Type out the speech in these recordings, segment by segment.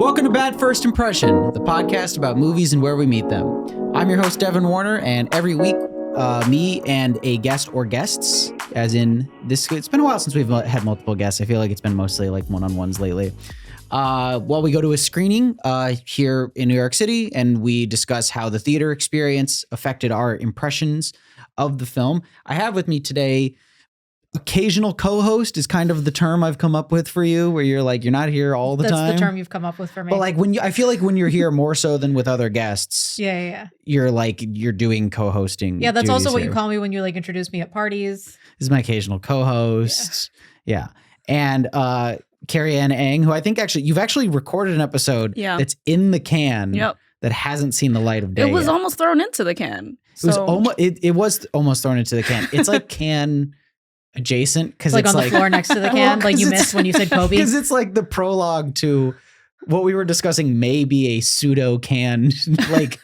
Welcome to Bad First Impression, the podcast about movies and where we meet them. I'm your host, Devin Warner, and every week, me and a guest or guests, as in this, it's been a while since we've had multiple guests. I feel like it's been mostly like one-on-ones lately. We go to a screening here in New York City, and we discuss how the theater experience affected our impressions of the film. I have with me today, occasional co-host is kind of the term I've come up with for you, where you're like, you're not here all the time. That's the term you've come up with for me. But like I feel like when you're here more so than with other guests, you're doing co-hosting. Yeah, that's also what you call me when you like introduce me at parties. This is my occasional co-host. Yeah. And KeriAnn Eng, who I think you've actually recorded an episode that's in the can that hasn't seen the light of day. It was almost thrown into the can. It was almost thrown into the can. It's like can adjacent because like it's on the floor next to the can, like you missed when you said Kobe. Because it's like the prologue to what we were discussing may be a pseudo can like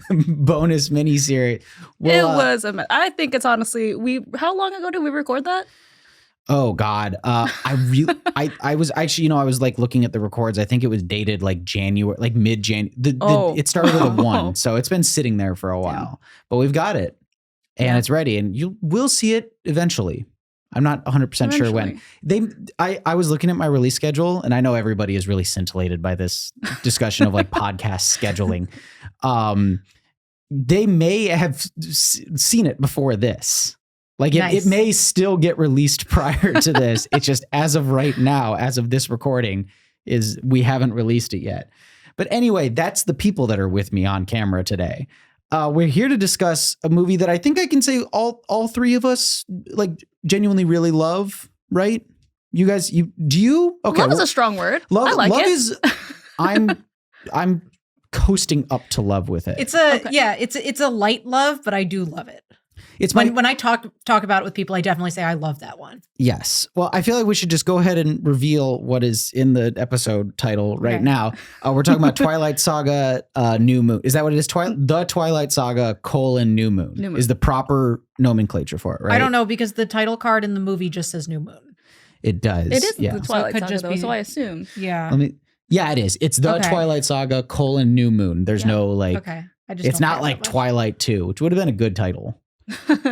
bonus miniseries. Well, it was I think it's honestly how long ago did we record that? Oh God. I was actually, I was like looking at the records. I think it was dated like January, like mid-January. It started with a 1. So it's been sitting there for a while, but we've got it and it's ready and you will see it eventually. I'm not 100% sure when. I was looking at my release schedule, and I know everybody is really scintillated by this discussion of like podcast scheduling. They may have seen it before this. Like it may still get released prior to this. It's just as of right now, as of this recording, we haven't released it yet. But anyway, that's the people that are with me on camera today. We're here to discuss a movie that I think I can say all three of us like genuinely really love, right? You guys, do you? Okay, love is a strong word. Love, I like love it. Is I'm coasting up to love with it. It's a light love, but I do love it. It's when I talk about it with people, I definitely say I love that one. Yes. Well, I feel like we should just go ahead and reveal what is in the episode title right now. We're talking about Twilight Saga, New Moon. Is that what it is? The Twilight Saga : New Moon is the proper nomenclature for it, right? I don't know because the title card in the movie just says New Moon. It does. It is the Twilight Saga, Saga, so I assume. Yeah. Yeah, it is. It's the Twilight Saga : New Moon. There's no like. Okay. It's not like Twilight 2, which would have been a good title.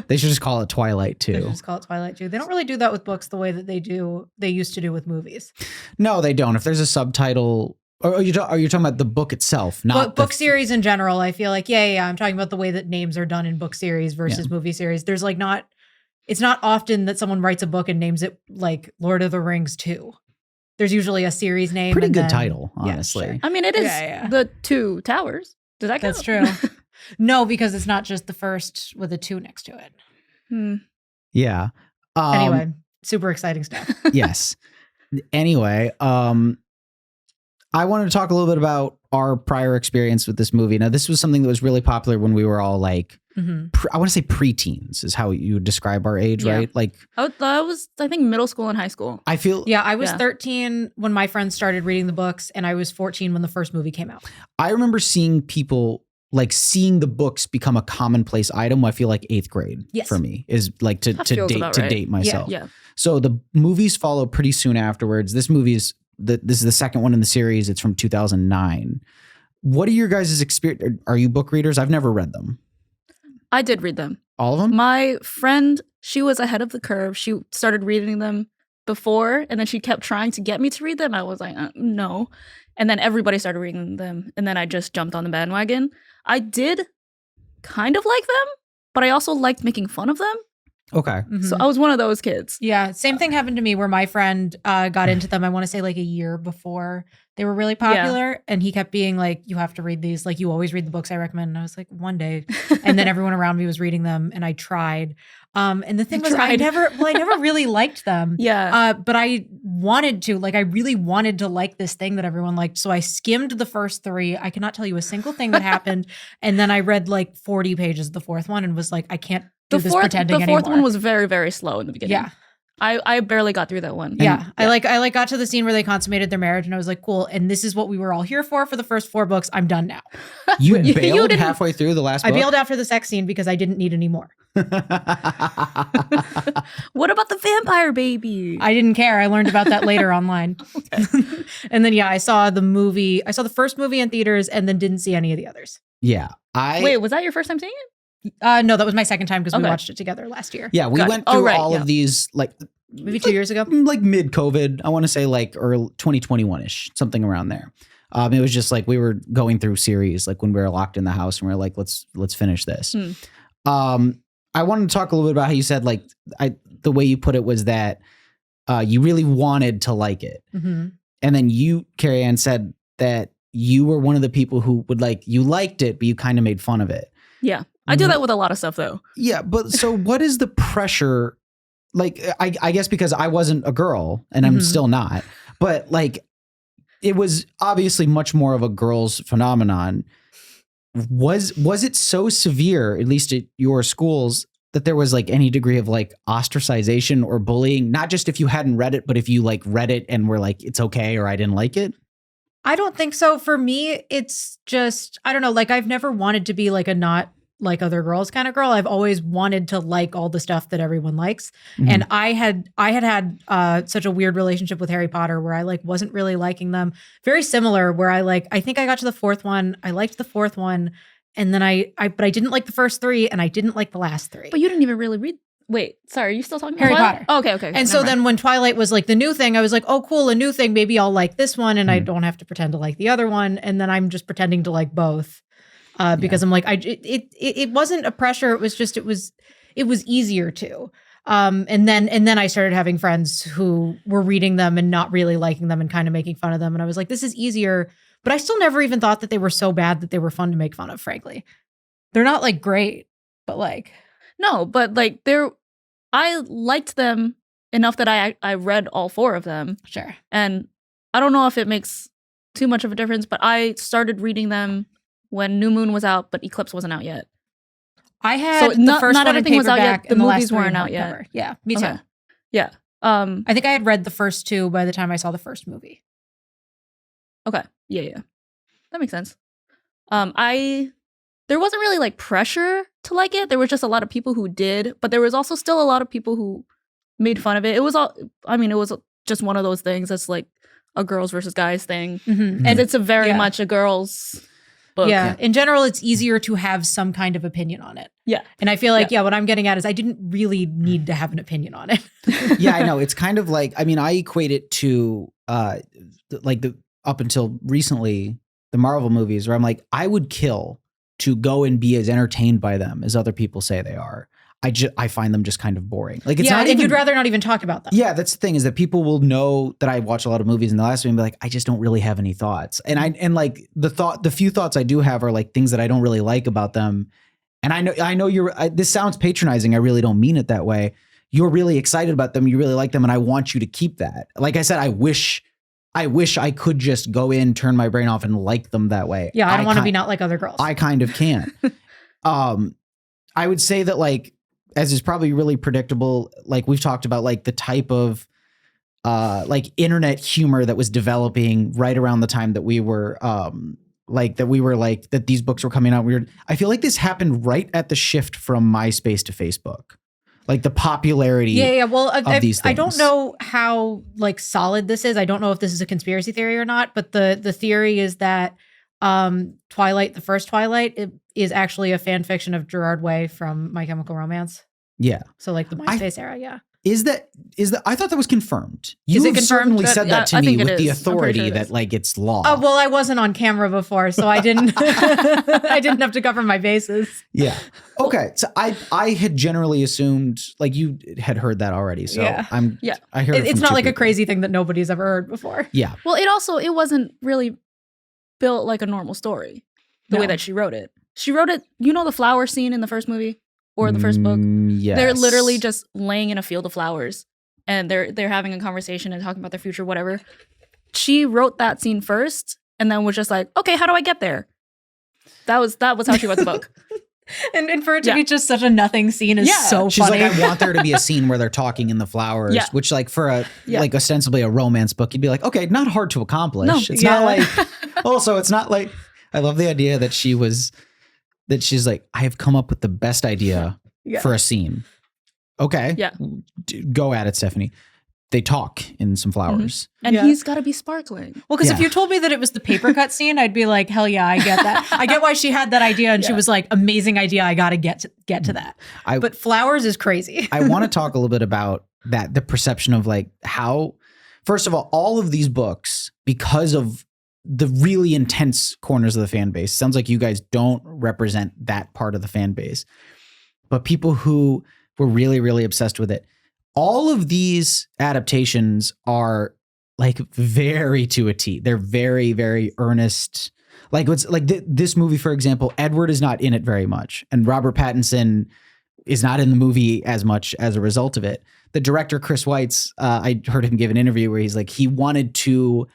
They should just call it Twilight 2. They should just call it Twilight 2. They don't really do that with books the way that they used to do with movies. No, they don't. If there's a subtitle, or are you talking about the book itself, not book series in general? I feel like, I'm talking about the way that names are done in book series versus movie series. There's like it's not often that someone writes a book and names it like Lord of the Rings 2. There's usually a series name. Pretty good title, honestly. Yeah, sure. I mean, it is the Two Towers. Does that count? That's true. No, because it's not just the first with a 2 next to it. Yeah. Anyway, super exciting stuff. Yes. Anyway, I wanted to talk a little bit about our prior experience with this movie. Now, this was something that was really popular when we were all like, I want to say preteens is how you would describe our age, right? Like, that was, I think, middle school and high school. I feel. Yeah, I was 13 when my friends started reading the books, and I was 14 when the first movie came out. I remember seeing people like seeing the books become a commonplace item. I feel like 8th grade for me is like to date myself. Yeah. So the movies follow pretty soon afterwards. This movie is this is the second one in the series. It's from 2009. What are your guys' experience? Are you book readers? I've never read them. I did read them. All of them? My friend, she was ahead of the curve. She started reading them before, and then she kept trying to get me to read them. I was like, no. And then everybody started reading them, and then I just jumped on the bandwagon. I did kind of like them, but I also liked making fun of them. Okay. Mm-hmm. So I was one of those kids. Yeah. Same thing happened to me where my friend got into them, I want to say like a year before they were really popular. Yeah. And he kept being like, you have to read these. Like, you always read the books I recommend. And I was like, one day. And then everyone around me was reading them and I tried. And the thing was, I never really liked them. Yeah. But I wanted to, like, I really wanted to like this thing that everyone liked. So I skimmed the first 3. I cannot tell you a single thing that happened. And then I read like 40 pages of the 4th one and was like, I can't do this pretending anymore. The 4th one was very, very slow in the beginning. Yeah. I barely got through that one. Yeah. I got to the scene where they consummated their marriage and I was like, cool. And this is what we were all here for the first 4 books. I'm done now. You bailed halfway through the last book? I bailed after the sex scene because I didn't need any more. What about the vampire baby? I didn't care. I learned about that later online. And then, I saw the first movie in theaters and then didn't see any of the others. Yeah. Wait, was that your first time seeing it? No, that was my second time because we watched it together last year. Yeah, we went through all of these maybe 2 years ago, like mid-COVID. I want to say like early 2021-ish, something around there. It was just like we were going through series like when we were locked in the house and we were like, let's finish this. I wanted to talk a little bit about how you said like the way you put it was that you really wanted to like it, and then you, KeriAnn, said that you were one of the people who would you liked it, but you kind of made fun of it. Yeah. I do that with a lot of stuff though. Yeah. But so what is the pressure? Like, I guess because I wasn't a girl and I'm still not, but it was obviously much more of a girl's phenomenon. Was it so severe, at least at your schools, that there was any degree of ostracization or bullying? Not just if you hadn't read it, but if you read it and were it's okay, or I didn't like it? I don't think so. For me, it's just, I don't know, I've never wanted to be a not like other girls kind of girl. I've always wanted to like all the stuff that everyone likes. And I had such a weird relationship with Harry Potter where I wasn't really liking them. Very similar where I think I got to the 4th one. I liked the 4th one. And then but I didn't like the first 3 and I didn't like the last 3. But you didn't even really read. Wait, sorry, are you still talking about Harry Potter? Oh, okay. And so then when Twilight was the new thing, I was like, oh, cool, a new thing. Maybe I'll like this one and I don't have to pretend to like the other one. And then I'm just pretending to like both because I'm it wasn't a pressure. It was just, it was easier to. And then I started having friends who were reading them and not really liking them and kind of making fun of them. And I was like, this is easier. But I still never even thought that they were so bad that they were fun to make fun of, frankly. They're not great, but No, but I liked them enough that I read all 4 of them. Sure. And I don't know if it makes too much of a difference, but I started reading them when New Moon was out, but Eclipse wasn't out yet. I had the first not one everything in was out yet. paperback The and movies last 3 weren't in out yet. hardcover. Yeah, me too. Okay. Yeah. I think I had read the first 2 by the time I saw the first movie. Okay. Yeah. That makes sense. There wasn't really pressure to like it. There was just a lot of people who did, but there was also still a lot of people who made fun of it. It was it was just one of those things that's a girls versus guys thing. And it's a very much a girls book. Yeah. In general, it's easier to have some kind of opinion on it. Yeah. And I feel what I'm getting at is I didn't really need to have an opinion on it. Yeah, I know. It's kind of I equate it to the up until recently, the Marvel movies where I'm I would kill to go and be as entertained by them as other people say they are. I find them just kind of boring. It's not even, you'd rather not even talk about them. Yeah, that's the thing, is that people will know that I watch a lot of movies and they'll ask me and be like, I just don't really have any thoughts. And the few thoughts I do have are things that I don't really like about them. And I know this sounds patronizing. I really don't mean it that way. You're really excited about them. You really like them. And I want you to keep that. Like I said, I wish I could just go in, turn my brain off and like them that way. Yeah, I don't want to be not like other girls. I kind of can. I would say that as is probably really predictable, we've talked about the type of internet humor that was developing right around the time that we were that these books were coming out. I feel this happened right at the shift from MySpace to Facebook. The popularity Well, of these things. I don't know how solid this is. I don't know if this is a conspiracy theory or not, but the theory is that Twilight, the first Twilight, is actually a fan fiction of Gerard Way from My Chemical Romance. Yeah. So the MySpace era, yeah. Is that I thought that was confirmed. Is it confirmed? Certainly said that to me with the authority that it's law. Oh, well, I wasn't on camera before, so I didn't I didn't have to cover my bases. Yeah. Okay. So I had generally assumed you had heard that already. So yeah. I heard it's not a crazy thing that nobody's ever heard before. Yeah. Well, it wasn't really built like a normal story the way that she wrote it. She wrote it, the flower scene in the first movie or the first book? Yes. They're literally just laying in a field of flowers and they're having a conversation and talking about their future, whatever. She wrote that scene first and then was just okay, how do I get there? That was how she wrote the book. And for it to be just such a nothing scene is so She's funny. like, I want there to be a scene where they're talking in the flowers, which like for a like ostensibly a romance book, you'd be like, okay, not hard to accomplish. No. It's not like, also, it's not like, I love the idea that she's like, I have come up with the best idea for a scene. Okay. Yeah. Go at it, Stephanie. They talk in some flowers. And he's got to be sparkling. Well, because if you told me that it was the paper cut scene, I'd be like, hell yeah, I get that. I get why she had that idea, and she was like, amazing idea. I got to get to that. But flowers is crazy. I want to talk a little bit about that, the perception of like how, first of all of these books, because of the really intense corners of the fan base, sounds like you guys don't represent that part of the fan base, but people who were really, really obsessed with it. All of these adaptations are like very to a T. They're very, very earnest. Like it's like this movie, for example, Edward is not in it very much, and Robert Pattinson is not in the movie as much as a result of it. The director, Chris Weitz, I heard him give an interview where he's like, he wanted to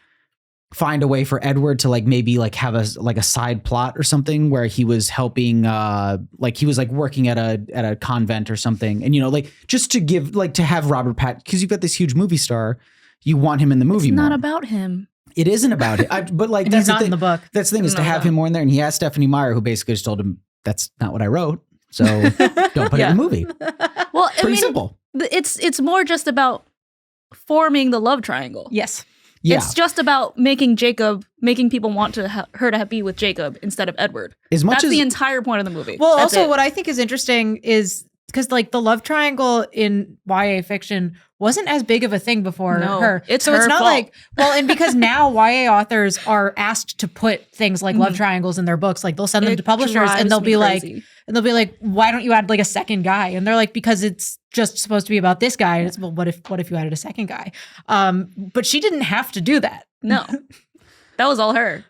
find a way for Edward to like maybe like have a side plot or something where he was helping like he was like working at a convent or something, and like just to give like to have Robert Pattinson, because you've got this huge movie star, you want him in the movie. It's not more. About him. It isn't about it, but like that's not in the book. That's the thing, is to have him more in there. And he asked Stephanie Meyer, who basically just told him, that's not what I wrote, so don't put it in the movie. Well, pretty simple. It's more just about forming the love triangle. Yes. Yeah. It's just about making people want to her to be with Jacob instead of Edward. That's the entire point of the movie. Well, also what I think is interesting is because like the love triangle in YA fiction wasn't as big of a thing before her. It's not fault. like, well, and because now YA authors are asked to put things like love triangles in their books, like they'll send them to publishers and they'll be like, why don't you add like a second guy? And they're like, because it's just supposed to be about this guy. And it's, well, what if you added a second guy? But she didn't have to do that. No, that was all her.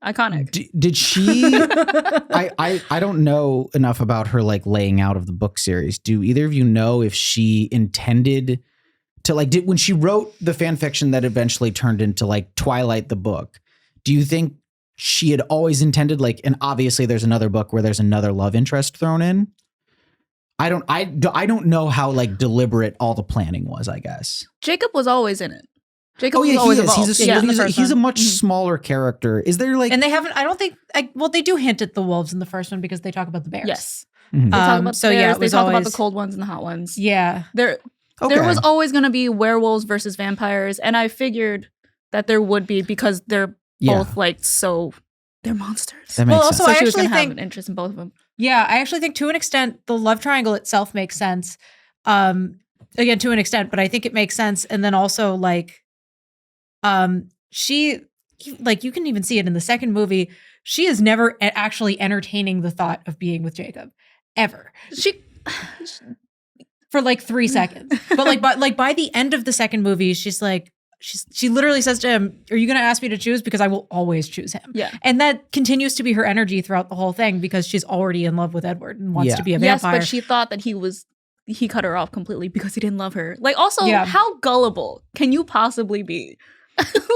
Iconic. Did she? I don't know enough about her like laying out of the book series. Do either of you know if she intended to like when she wrote the fan fiction that eventually turned into like Twilight the book? Do you think she had always intended like, and obviously there's another book where there's another love interest thrown in? I don't know how like deliberate all the planning was, I guess. Jacob was always in it. Jacob was he always is. involved. He's a much smaller character. Is there like... And they haven't, I don't think, well, they do hint at the wolves in the first one because they talk about the bears. Yes. Mm-hmm. They talk about the bears, they talk always about the cold ones and the hot ones. Yeah. There was always going to be werewolves versus vampires, and I figured that there would be because they're both like they're monsters. That makes sense. So she was going to have an interest in both of them. Yeah, I actually think to an extent the love triangle itself makes sense. Again, to an extent, but I think it makes sense. And then also like, she, like you can even see it in the second movie. She is never actually entertaining the thought of being with Jacob, ever. For like 3 seconds, but by the end of the second movie, she's like, she literally says to him, "Are you going to ask me to choose? Because I will always choose him." Yeah, and that continues to be her energy throughout the whole thing because she's already in love with Edward and wants to be a vampire. Yes, but she thought that he cut her off completely because he didn't love her. Like, also, how gullible can you possibly be?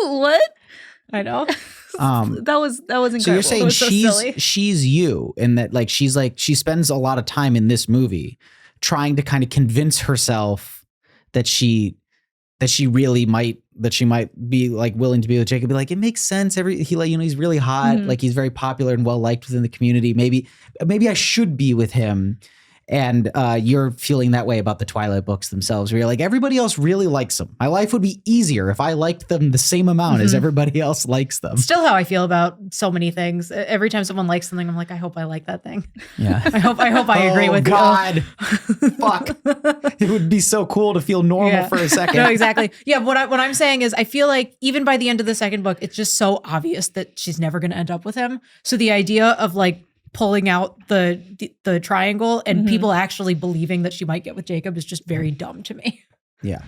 What? I know. That was incredible. So you're saying she's you, and that like she spends a lot of time in this movie trying to kind of convince herself that she might be like willing to be with Jacob. Be like, it makes sense. He's really hot. Mm-hmm. Like he's very popular and well liked within the community. Maybe I should be with him. And you're feeling that way about the Twilight books themselves, where you're like, everybody else really likes them. My life would be easier if I liked them the same amount as everybody else likes them. Still how I feel about so many things. Every time someone likes something, I'm like, I hope I like that thing. Yeah. I hope I agree with God. Fuck. It would be so cool to feel normal for a second. No, exactly. Yeah, what I'm saying is I feel like even by the end of the second book, it's just so obvious that she's never going to end up with him. So the idea of like pulling out the triangle and people actually believing that she might get with Jacob is just very dumb to me. Yeah.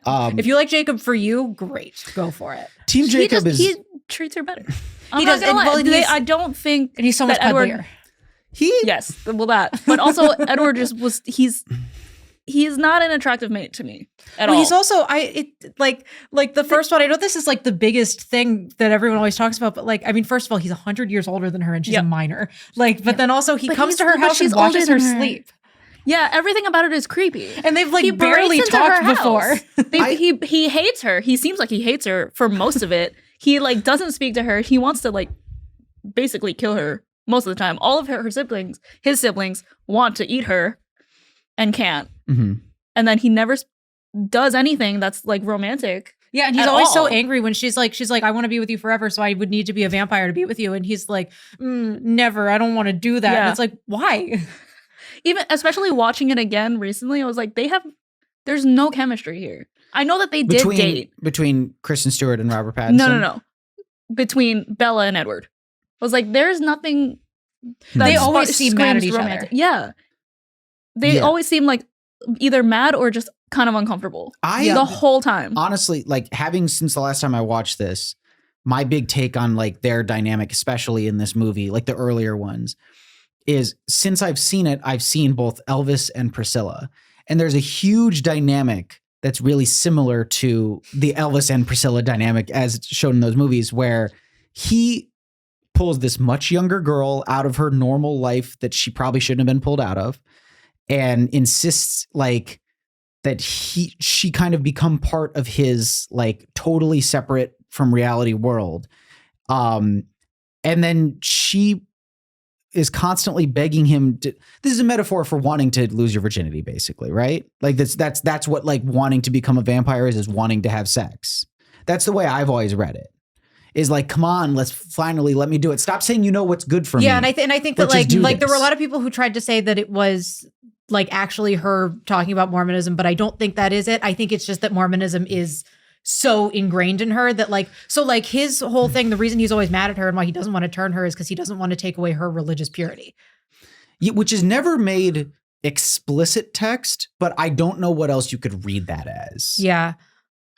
If you like Jacob for you, great, go for it. Team Jacob he treats her better. He does. I don't think, and he's so much cuddlier. Yes, well that, but also Edward just was. he's not an attractive mate to me at all. He's also like the first one. I know this is like the biggest thing that everyone always talks about, but like, I mean, first of all, he's 100 years older than her and she's a minor. Like, but then also he comes to her house and watches her sleep. Yeah, everything about it is creepy. And they've like barely talked before. He hates her. He seems like he hates her for most of it. He like doesn't speak to her. He wants to like basically kill her most of the time. All of his siblings want to eat her and can't. Mm-hmm. And then he never does anything that's like romantic. Yeah, and he's always so angry when she's like, I want to be with you forever, so I would need to be a vampire to be with you. And he's like, never, I don't want to do that. Yeah. And it's like, why? Even especially watching it again recently, I was like, there's no chemistry here. I know that they did date. Between Kristen Stewart and Robert Pattinson? No. Between Bella and Edward. I was like, there's nothing. They always seem mad at each other. Yeah. They always seem like either mad or just kind of uncomfortable the whole time. Honestly, like since the last time I watched this, my big take on like their dynamic, especially in this movie, like the earlier ones, is since I've seen it, I've seen both Elvis and Priscilla. And there's a huge dynamic that's really similar to the Elvis and Priscilla dynamic as shown in those movies, where he pulls this much younger girl out of her normal life that she probably shouldn't have been pulled out of and insists like that she kind of become part of his like totally separate from reality world. And then she is constantly begging him to, this is a metaphor for wanting to lose your virginity, basically, right? Like that's what like wanting to become a vampire is wanting to have sex. That's the way I've always read it. Is like, come on, let me do it. Stop saying you know what's good for me. Yeah, and I think that like there were a lot of people who tried to say that it was like actually her talking about Mormonism, but I don't think that is it. I think it's just that Mormonism is so ingrained in her that like, so like his whole thing, the reason he's always mad at her and why he doesn't want to turn her is because he doesn't want to take away her religious purity. Yeah, which is never made explicit text, but I don't know what else you could read that as. Yeah.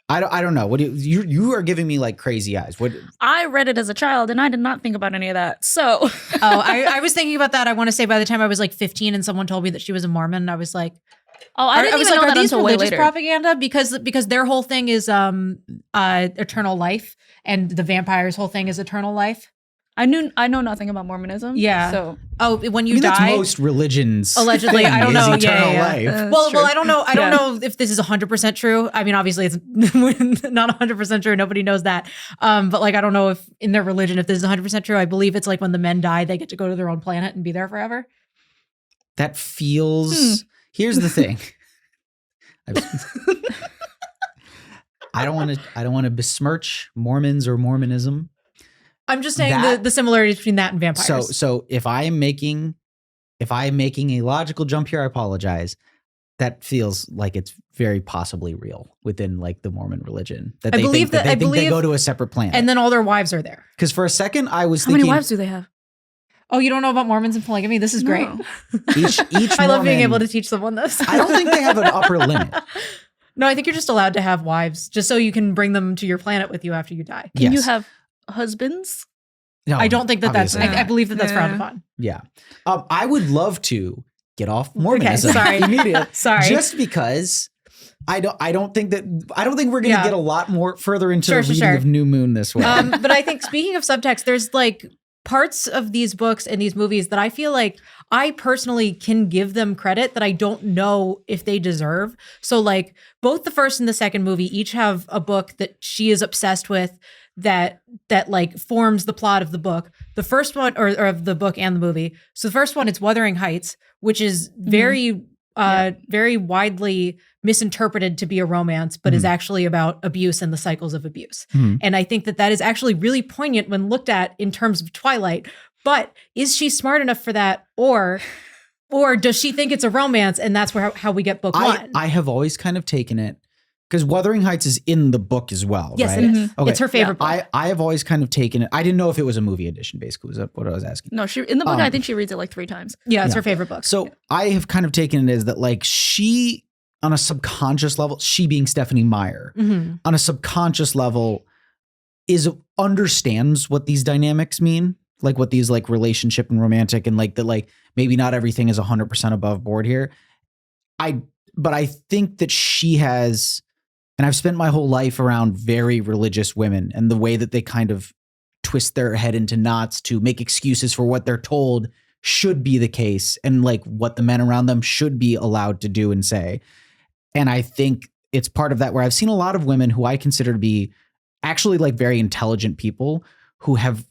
I don't know. What do you are giving me like crazy eyes. What I read it as a child and I did not think about any of that. So I was thinking about that. I want to say by the time I was like 15 and someone told me that she was a Mormon, I was like, I didn't even know that until way later. Propaganda because their whole thing is eternal life and the vampire's whole thing is eternal life. I know nothing about Mormonism. Yeah. So when you die, that's most religions allegedly. I don't know. Eternal life. Well, I don't know. I don't know if this is 100% true. I mean, obviously, it's not 100% true. Nobody knows that. But like, I don't know if in their religion, if this is 100% true. I believe it's like when the men die, they get to go to their own planet and be there forever. That feels. Here's the thing. I don't want to besmirch Mormons or Mormonism. I'm just saying the similarities between that and vampires. So if I am making a logical jump here, I apologize. That feels like it's very possibly real within like the Mormon religion. That they think they go to a separate planet, and then all their wives are there. Because for a second I was thinking, how many wives do they have? Oh, you don't know about Mormons and polygamy? This is great. Each I love being able to teach someone this. I don't think they have an upper limit. No, I think you're just allowed to have wives, just so you can bring them to your planet with you after you die. Can you have husbands? No, I don't think that's. I believe that that's frowned upon. Yeah, I would love to get off Mormonism. Okay, sorry. Immediately. Sorry. Just because I don't think we're going to get a lot more further into the reading of New Moon this way. But I think speaking of subtext, there's like parts of these books and these movies that I feel like I personally can give them credit that I don't know if they deserve. So like both the first and the second movie each have a book that she is obsessed with that like forms the plot of the book. The first one or of the book and the movie. So the first one, it's Wuthering Heights, which is very widely misinterpreted to be a romance, but is actually about abuse and the cycles of abuse. And I think that is actually really poignant when looked at in terms of Twilight. But is she smart enough for that, or does she think it's a romance and that's how we get book one? I have always kind of taken it because Wuthering Heights is in the book as well. Yes, right? it is. Okay. It's her favorite book. I have always kind of taken it. I didn't know if it was a movie edition, basically, was that what I was asking. No, in the book, I think she reads it like 3 times. Yeah, it's her favorite book. So I have kind of taken it as that like she, on a subconscious level, she being Stephanie Meyer, on a subconscious level, understands what these dynamics mean. Like what these like relationship and romantic and like that like maybe not everything is 100% above board here. but I think that she has, and I've spent my whole life around very religious women and the way that they kind of twist their head into knots to make excuses for what they're told should be the case and like what the men around them should be allowed to do and say. And I think it's part of that where I've seen a lot of women who I consider to be actually like very intelligent people who have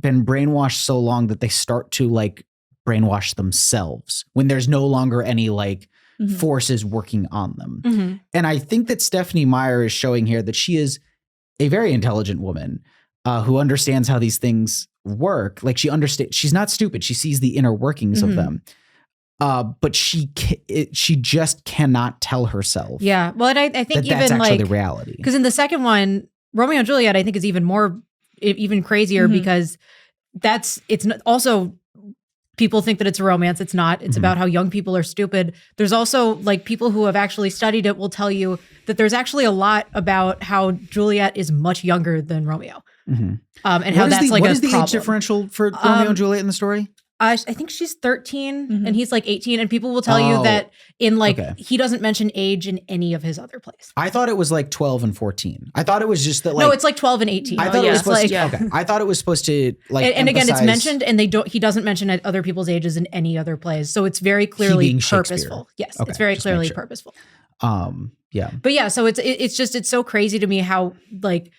been brainwashed so long that they start to like brainwash themselves when there's no longer any like forces working on them. And I think that Stephenie Meyer is showing here that she is a very intelligent woman who understands how these things work. Like she understands, she's not stupid. She sees the inner workings of them. But she just cannot tell herself. Yeah. Well, and I think that even that's actually like the reality. Because in the second one, Romeo and Juliet, I think is even crazier because it's not, also people think that it's a romance. It's not. It's about how young people are stupid. There's also like people who have actually studied it will tell you that there's actually a lot about how Juliet is much younger than Romeo. And how that's like what a is the problem. age differential for Romeo and Juliet in the story? I think she's 13 and he's like 18, and people will tell you that in like he doesn't mention age in any of his other plays. I thought it was like 12 and 14. I thought it was just that like no, it's like 12 and 18. I thought it was supposed to, okay. I thought it was supposed to like and again it's mentioned and he doesn't mention other people's ages in any other plays. So it's very clearly purposeful. Yes, okay, it's very clearly purposeful. Yeah. But yeah, so it's so crazy to me how like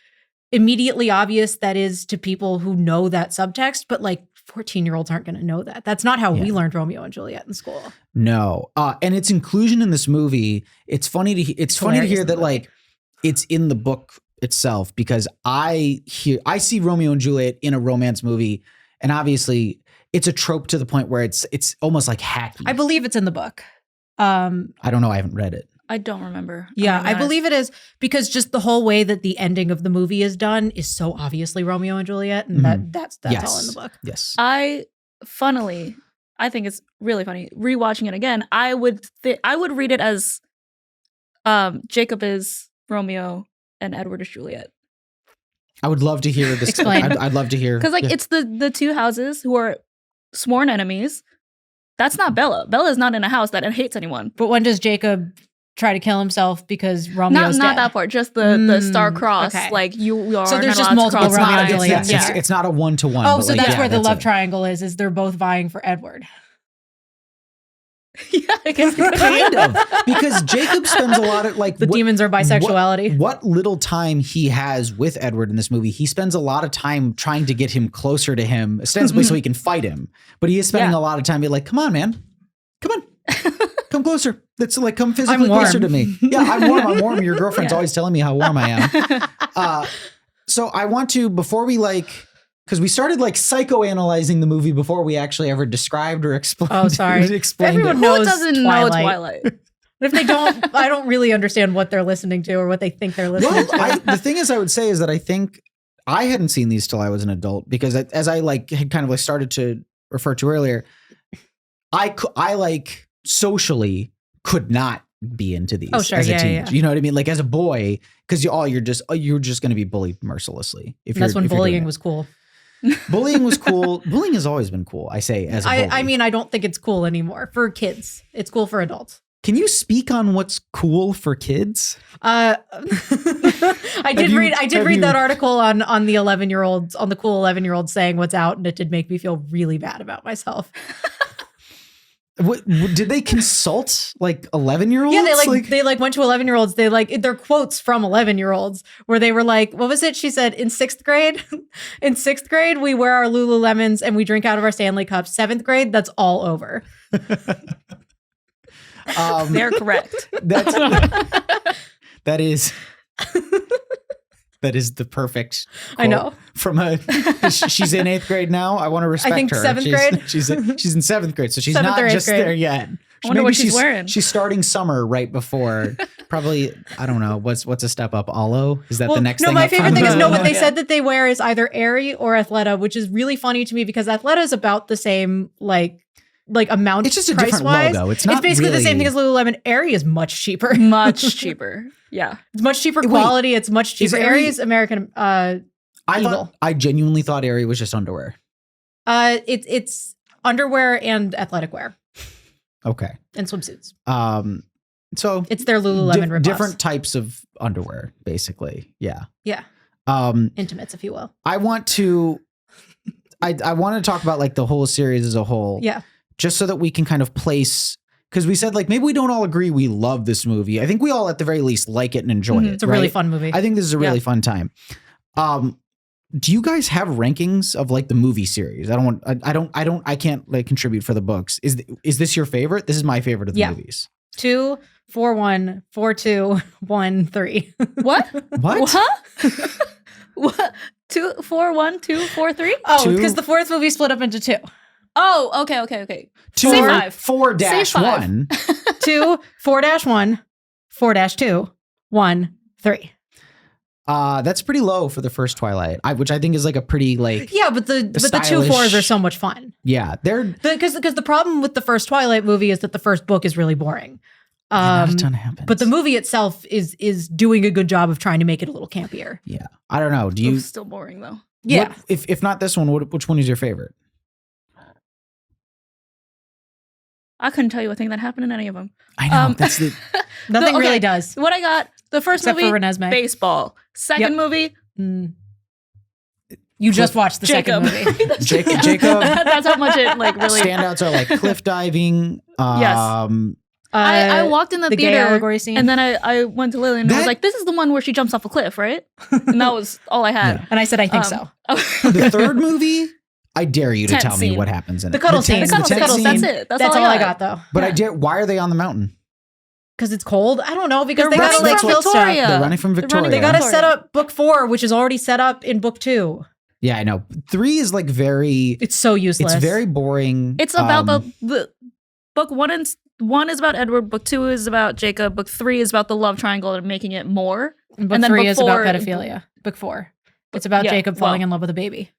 immediately obvious that is to people who know that subtext, but like 14-year-olds aren't going to know that. That's not how we learned Romeo and Juliet in school. No. And its inclusion in this movie, it's funny to hear that like it's in the book itself, because I see Romeo and Juliet in a romance movie, and obviously it's a trope to the point where it's almost like hacky. I believe it's in the book. I don't know. I haven't read it. I don't remember. Yeah, I believe it is, because just the whole way that the ending of the movie is done is so obviously Romeo and Juliet, and that's all in the book. Yes. I think it's really funny. Rewatching it again, I would read it as Jacob is Romeo and Edward is Juliet. I would love to hear this. Explain. I'd love to hear. Because it's the two houses who are sworn enemies. That's not Bella. Bella is not in a house that hates anyone. But when does Jacob try to kill himself because Romeo's not dead? that part, just the star cross. Okay. Like you are. So there's just multiple Romeo and Juliet. It's not a 1-to-1. Oh, so that's where the love triangle is they're both vying for Edward. Yeah, I guess kind of, because Jacob spends a lot of like the demons are bisexuality. What little time he has with Edward in this movie, he spends a lot of time trying to get him closer to him, ostensibly so he can fight him. But he is spending a lot of time being like, "Come on, man, come on, come closer. That's like come physically closer to me." Yeah, I'm warm. Your girlfriend's always telling me how warm I am. So I want to, before we because we started like psychoanalyzing the movie before we actually ever described or explained. Oh, sorry. Everyone knows know Twilight. But if they don't, I don't really understand what they're listening to or what they think they're listening to. The thing is, I would say is that I think I hadn't seen these till I was an adult, because as I had kind of started to refer to earlier, I socially could not be into these as a teen. Yeah. You know what I mean? Like as a boy, because you're just going to be bullied mercilessly. That's when bullying was cool. Bullying was cool. Bullying has always been cool, I say, as a bully. I mean, I don't think it's cool anymore for kids. It's cool for adults. Can you speak on what's cool for kids? I did read that article on the 11-year-olds, on the cool 11-year-olds saying what's out, and it did make me feel really bad about myself. What, did they consult like 11-year-olds? Yeah, they went to 11-year-olds. They're quotes from 11-year-olds where they were like, what was it? She said in 6th grade, we wear our Lululemons and we drink out of our Stanley cups. 7th grade, that's all over. They're correct. That is the perfect quote. I know. She's in 8th grade now. I want to respect her. I think 7th grade. She's in 7th grade, so she's not just there yet. I wonder what she's wearing. She's starting summer right before. Probably, I don't know. What's a step up? Alo? Is that the next thing? No, my favorite thing is what they said that they wear is either Aerie or Athleta, which is really funny to me because Athleta is about the same like amount. It's just a different logo. It's basically the same thing as Lululemon. Aerie is much cheaper. Much cheaper. Yeah. It's much cheaper quality. It's much cheaper. Aerie is American I genuinely thought Aerie was just underwear. It's underwear and athletic wear. Okay. And swimsuits. So It's their Lululemon ripoffs. different types of underwear, basically. Yeah. Yeah. Intimates, if you will. I want to talk about like the whole series as a whole. Yeah. Just so that we can kind of place, because we said like maybe we don't all agree we love this movie. I think we all at the very least like it and enjoy it. It's a really fun movie. I think this is a really fun time. Do you guys have rankings of like the movie series? I can't like contribute for the books. Is this your favorite? This is my favorite of the movies. 2, 4, 1, 4, 2, 1, 3. What? What? What? 2, 4, 1, 2, 4, 3? Oh, because the fourth movie split up into 2. Oh, okay. 2, Say 5. 4-1. 2, 4-1, 4-2, 1, 3. That's pretty low for the first Twilight, which I think is like a pretty like but the 2 4s are so much fun. Yeah, they're because the problem with the first Twilight movie is that the first book is really boring. not a ton happens. But the movie itself is doing a good job of trying to make it a little campier. Yeah, I don't know. Do you? It's still boring though. Yeah. If not this one, which one is your favorite? I couldn't tell you a thing that happened in any of them. I know that's the Nothing really does. What I got, the first Except movie, for Renesmee. baseball. Second movie, You just watched the second movie. Jacob. That's how much it like really. Standouts are like cliff diving. Yes. I walked in the gay theater allegory scene. and then I went to Lily and I was like, this is the one where she jumps off a cliff, right? And that was all I had. Yeah. And I said, I think so. The third movie, I dare you to Tent tell me scene. what happens in The it. cuddle scene. The cuddle, scene. that's it. That's all I got though. But I dare. Why are they on the mountain? Because it's cold? I don't know. Because They're they got to running like from fill stuff. Victoria. They're running from Victoria. They got to Victoria. set up book 4, which is already set up in book 2. Yeah, I know. 3 is like very. It's so useless. It's very boring. It's about the book 1 and 1 is about Edward. Book 2 is about Jacob. Book 3 is about the love triangle and making it more. Book and then 3 book is about 4 pedophilia. Book 4. It's about Jacob falling in love with a baby.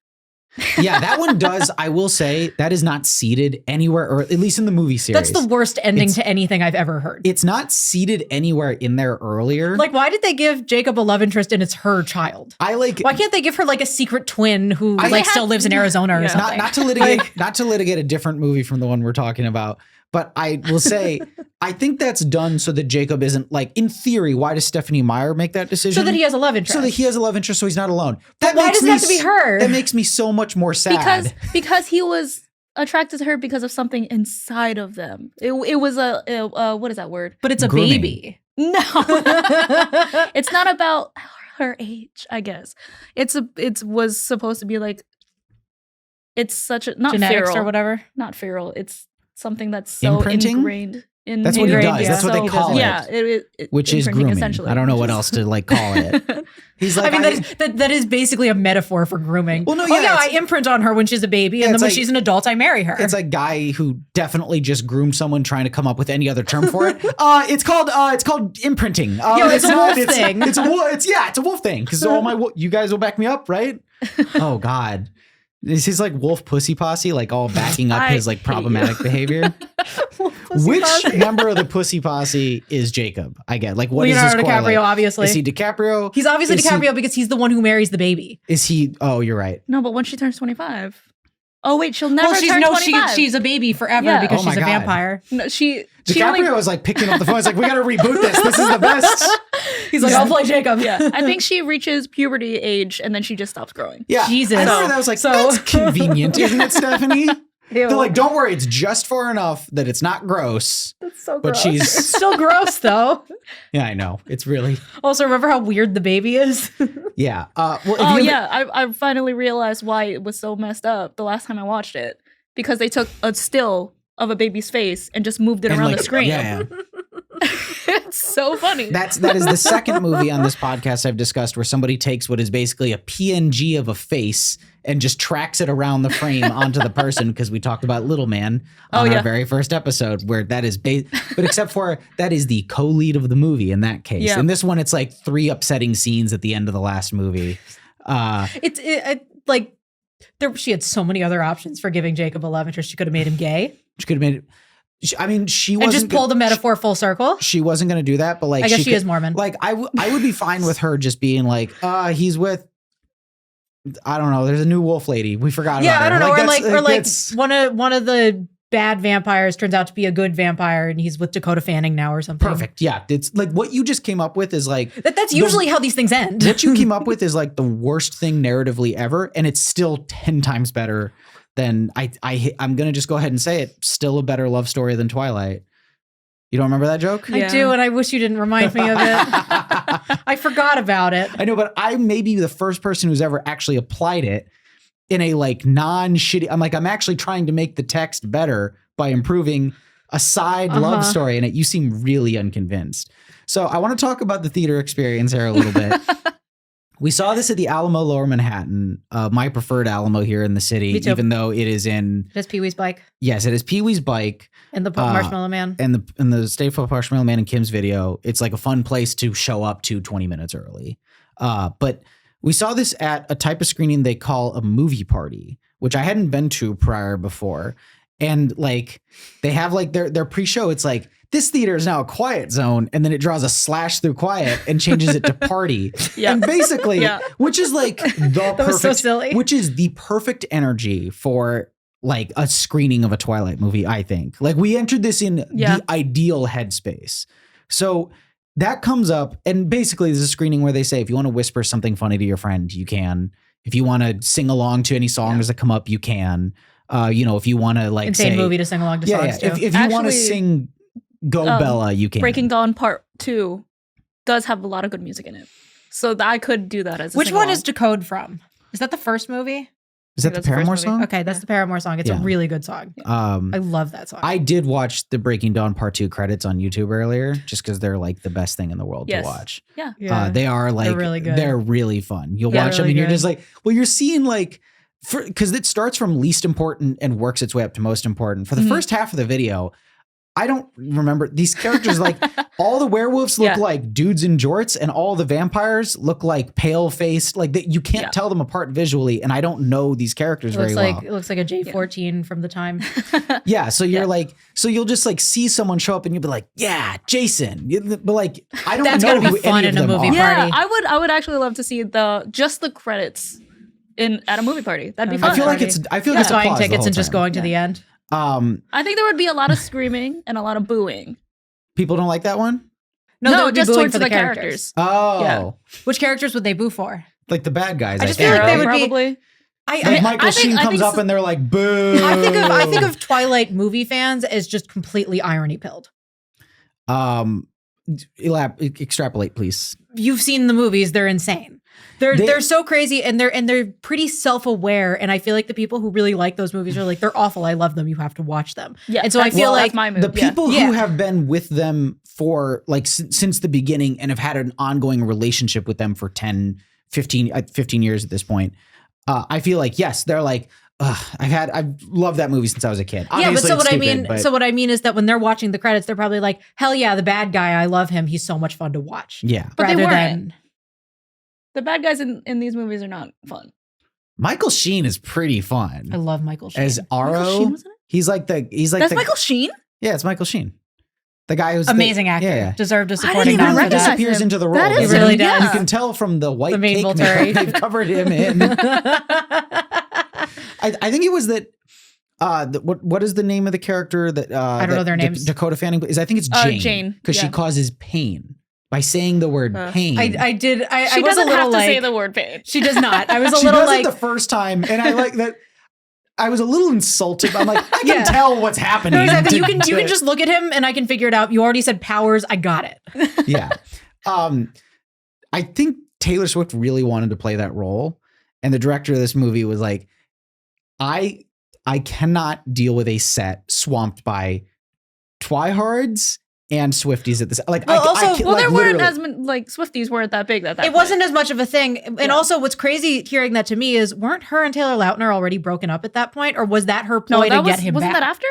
Yeah, that one does. I will say that is not seeded anywhere, or at least in the movie series. That's the worst ending to anything I've ever heard. It's not seeded anywhere in there earlier. Like, why did they give Jacob a love interest and it's her child? Why can't they give her like a secret twin who still lives in Arizona or something? Not to litigate a different movie from the one we're talking about. But I will say, I think that's done so that Jacob isn't like, in theory, why does Stephanie Meyer make that decision? So that he has a love interest. So that he has a love interest, so he's not alone. But why does it have to be her? That makes me so much more sad. Because he was attracted to her because of something inside of them. It was a what is that word? But it's a Grooming. baby. No, it's not about her age. I guess it was supposed to be like it's such a not Genetics feral or whatever. Not feral. It's something that's so Imprinting? ingrained. That's what he does. That's what they call it. Yeah, which is grooming. Essentially. I don't know what else to like call it. He's like, I mean, that is basically a metaphor for grooming. Well, no, I imprint on her when she's a baby, and then when she's an adult, I marry her. It's a guy who definitely just groomed someone trying to come up with any other term for it. It's called imprinting. It's a wolf thing. It's a wolf thing. Because you guys will back me up, right? Oh God. Is his like wolf pussy posse like all backing up his like problematic behavior? Which member of the pussy posse is Jacob? I get like what Leonardo is his core, DiCaprio, like? obviously. Is he DiCaprio? He's obviously DiCaprio because he's the one who marries the baby. Is he? Oh, you're right. No, but when she turns 25. Oh wait, she'll never turn 25. She's a baby forever because she's a vampire. No, DiCaprio was like picking up the phone. It's like, we got to reboot this. This is the best. He's like, I'll play Jacob. Yeah, I think she reaches puberty age and then she just stops growing. Yeah, Jesus. I remember that was like, that's convenient, isn't it, Stephanie? They're like, don't worry, it's just far enough that it's not gross. That's so but gross. It's still gross though. Yeah, I know. It's really. Also, remember how weird the baby is? Yeah. I finally realized why it was so messed up the last time I watched it. Because they took a still of a baby's face and just moved it around the screen. Yeah. It's so funny. That is the second movie on this podcast I've discussed where somebody takes what is basically a PNG of a face and just tracks it around the frame onto the person, because we talked about Little Man on our very first episode where that is but except for that is the co-lead of the movie in that case. In this one, it's like 3 upsetting scenes at the end of the last movie. She had so many other options for giving Jacob a love interest. She could have made him gay. She could have made it. I mean, she wasn't. And just pull the metaphor full circle. She wasn't going to do that, but like, I guess she is Mormon. Like, I would be fine with her just being like, he's with, I don't know. There's a new wolf lady. We forgot about her. I don't know. Or one of the bad vampires turns out to be a good vampire, and he's with Dakota Fanning now or something. Perfect. Yeah. It's like what you just came up with is like That's usually how these things end. what you came up with is like the worst thing narratively ever, and it's still 10 times better than I'm gonna just go ahead and say it. Still a better love story than Twilight. You don't remember that joke? I do, and I wish you didn't remind me of it. I forgot about it. I know, but I may be the first person who's ever actually applied it in a like non-shitty. I'm actually trying to make the text better by improving a side love story in it. You seem really unconvinced. So I want to talk about the theater experience here a little bit. We saw this at the Alamo Lower Manhattan, my preferred Alamo here in the city, even though it is in... It is Pee-wee's Bike. Yes, it is Pee-wee's Bike. And the Marshmallow Man. And the Stay Puft Marshmallow Man and Kim's video. It's like a fun place to show up to 20 minutes early. But we saw this at a type of screening they call a movie party, which I hadn't been to prior before. And like they have like their pre-show, it's like, this theater is now a quiet zone, and then it draws a slash through quiet and changes it to party. And basically, which is like the perfect, so silly. Which is the perfect energy for like a screening of a Twilight movie, I think. Like we entered this in the ideal headspace. So that comes up, and basically there's a screening where they say, if you want to whisper something funny to your friend, you can. If you want to sing along to any songs that come up, you can. If you want to like insane movie to sing along to songs too. If you want to sing Go Bella, you can. Breaking Dawn Part 2 does have a lot of good music in it. So I could do that as a Which one is Decode from? Is that the first movie? Is that the Paramore song? Okay, that's the Paramore song. It's a really good song. I love that song. I did watch the Breaking Dawn Part 2 credits on YouTube earlier, just because they're like the best thing in the world to watch. Yeah. They are like, they're really good. They're really fun. You'll watch them and you're just like, well, you're seeing like, because it starts from least important and works its way up to most important. For the first half of the video, I don't remember these characters. Like all the werewolves look like dudes in jorts, and all the vampires look like pale faced. Like you can't tell them apart visually, and I don't know these characters very well. It looks like a J14 from the time. So you're like, so you'll just like see someone show up, and you'll be like, yeah, Jason. But like, I don't That's know gonna who be fun any of in a them movie are. party. Yeah, I would actually love to see the credits at a movie party. That'd be fun. I feel like it's buying tickets and just going to the end. I think there would be a lot of screaming and a lot of booing. People don't like that one? No, just booing towards for the characters. Oh. Yeah. Which characters would they boo for? Like the bad guys. I just feel like they would probably. Like Michael Sheen comes up and they're like, boo. I think of Twilight movie fans as just completely irony pilled. Extrapolate, please. You've seen the movies, they're insane. They're so crazy, and they're pretty self-aware, and I feel like the people who really like those movies are like, they're awful, I love them, you have to watch them. Yeah, and so I feel like my move. The people who have been with them for like since the beginning and have had an ongoing relationship with them for 10, 15 years at this point, I feel like, yes, they're like, I've loved that movie since I was a kid. Obviously, but so what I mean is that when they're watching the credits, they're probably like, hell yeah, the bad guy, I love him, he's so much fun to watch. Yeah. But they weren't. The bad guys in these movies are not fun. Michael Sheen is pretty fun. I love Michael Sheen. As Aro, he's like That's Michael Sheen? Yeah, it's Michael Sheen. The guy who's amazing actor. Yeah. Deserve a supporting nom for that. He disappears him. into the role. He really does. You can tell from the white cake Volturi. they've covered him in. I think it was that. What is the name of the character that I don't know their names. Dakota Fanning is. I think it's Jane because she causes pain by saying the word pain. I did. She was doesn't a little have to like, say the word pain. She does not. I was a she little does like it the first time, and I like that. I was a little insulted. I'm like, I can tell what's happening. No, exactly. You can just look at him and I can figure it out. You already said powers. I got it. Yeah. I think Taylor Swift really wanted to play that role, and the director of this movie was like, I cannot deal with a set swamped by twihards and Swifties at this. Like, there weren't as many, like Swifties weren't that big at that. It wasn't as much of a thing. And also, what's crazy hearing that to me is, weren't her and Taylor Lautner already broken up at that point, or was that her ploy to get him back? Wasn't that after?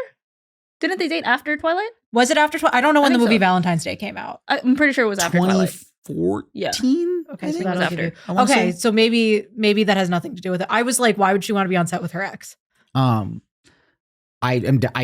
Didn't they date after Twilight? Was it after Twilight? I don't know when the movie Valentine's Day came out. I'm pretty sure it was after 2014. Yeah. Okay, so that was after. Okay, so maybe that has nothing to do with it. I was like, why would she want to be on set with her ex? I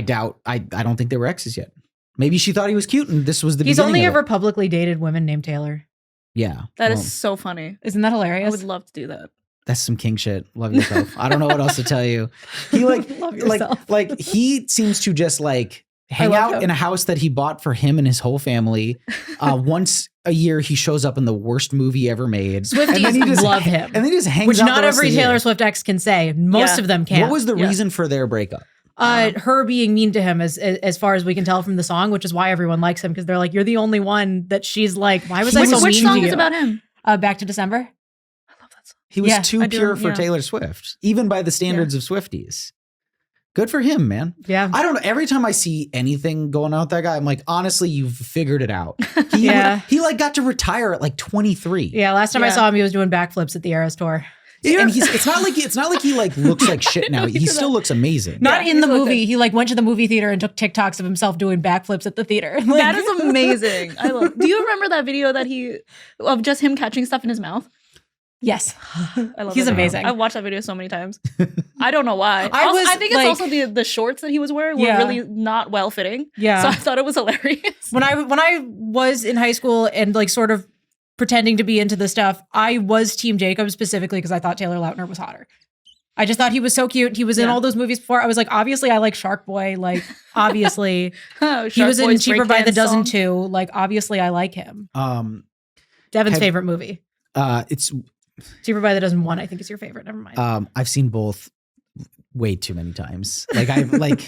doubt. I don't think they were exes yet. Maybe she thought he was cute, and this was the. He's only ever publicly dated women named Taylor. Yeah, that is so funny. Isn't that hilarious? I would love to do that. That's some king shit. Love yourself. I don't know what else to tell you. He Love yourself. like he seems to just like hang love out him. in a house that he bought for him and his whole family. Once a year, he shows up in the worst movie ever made. Swifties love him. And then he just hangs Which out not the rest every of the Taylor year. Swift ex can say. Most of them can. What was the reason for their breakup? Her being mean to him as far as we can tell from the song, which is why everyone likes him, because they're like, you're the only one that she's like, why was I so mean Which to song you? is about him? Back to December. I love that song. He was Yeah, too pure for Taylor Swift, even by the standards of Swifties. Good for him, man. Yeah. I don't know. Every time I see anything going on with that guy, I'm like, honestly, you've figured it out. He like got to retire at like 23. Yeah, last time I saw him, he was doing backflips at the Eras tour. Yeah, and it's not like he like looks like shit now. He still looks amazing. Not in the movie. He like went to the movie theater and took TikToks of himself doing backflips at the theater. Like, That is amazing. I love. Do you remember that video of just him catching stuff in his mouth? Yes. I love He's that video. amazing. I've watched that video so many times. I don't know why. I think it's also the shorts that he was wearing were really not well fitting. Yeah. So I thought it was hilarious. When I was in high school and like sort of pretending to be into the stuff, I was Team Jacob specifically because I thought Taylor Lautner was hotter. I just thought he was so cute. He was in all those movies before. I was like, obviously I like Shark Boy. Like, obviously. He was in Cheaper by the Dozen too. Like, obviously I like him. Devin's favorite movie. It's Cheaper by the Dozen 1, I think is your favorite. Never mind. I've seen both way too many times. Like I've like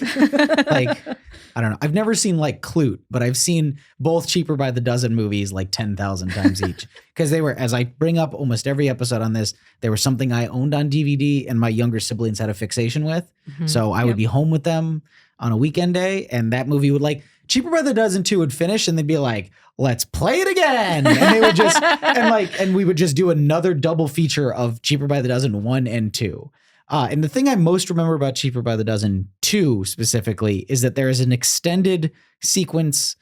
I don't know. I've never seen like Clute, but I've seen both Cheaper by the Dozen movies like 10,000 times each. Because they were, as I bring up almost every episode on this, they were something I owned on DVD and my younger siblings had a fixation with. So I would be home with them on a weekend day, and that movie would like Cheaper by the Dozen 2 would finish and they'd be like, let's play it again. And they would just and we would just do another double feature of Cheaper by the Dozen 1 and 2. And the thing I most remember about Cheaper by the Dozen 2 specifically is that there is an extended sequence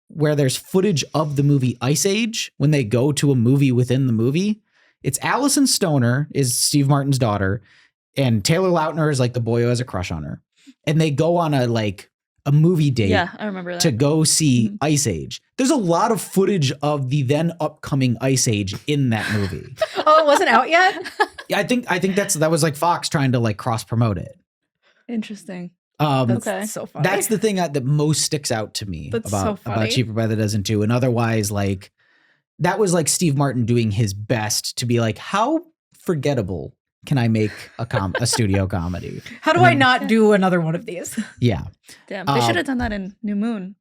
where there's footage of the movie Ice Age when they go to a movie within the movie. It's Allison Stoner is Steve Martin's daughter, and Taylor Lautner is like the boy who has a crush on her. And they go on a movie date. Yeah, I remember that. To go see Ice Age. There's a lot of footage of the then upcoming Ice Age in that movie. Oh, it wasn't out yet? Yeah, I think that was like Fox trying to like cross promote it. Interesting. That's so funny. That's the thing that most sticks out to me That's so funny. about Cheaper by the Dozen 2. And otherwise, like that was like Steve Martin doing his best to be like, how forgettable can I make a studio comedy? How do I not do another one of these? Yeah. Damn, they should have done that in New Moon.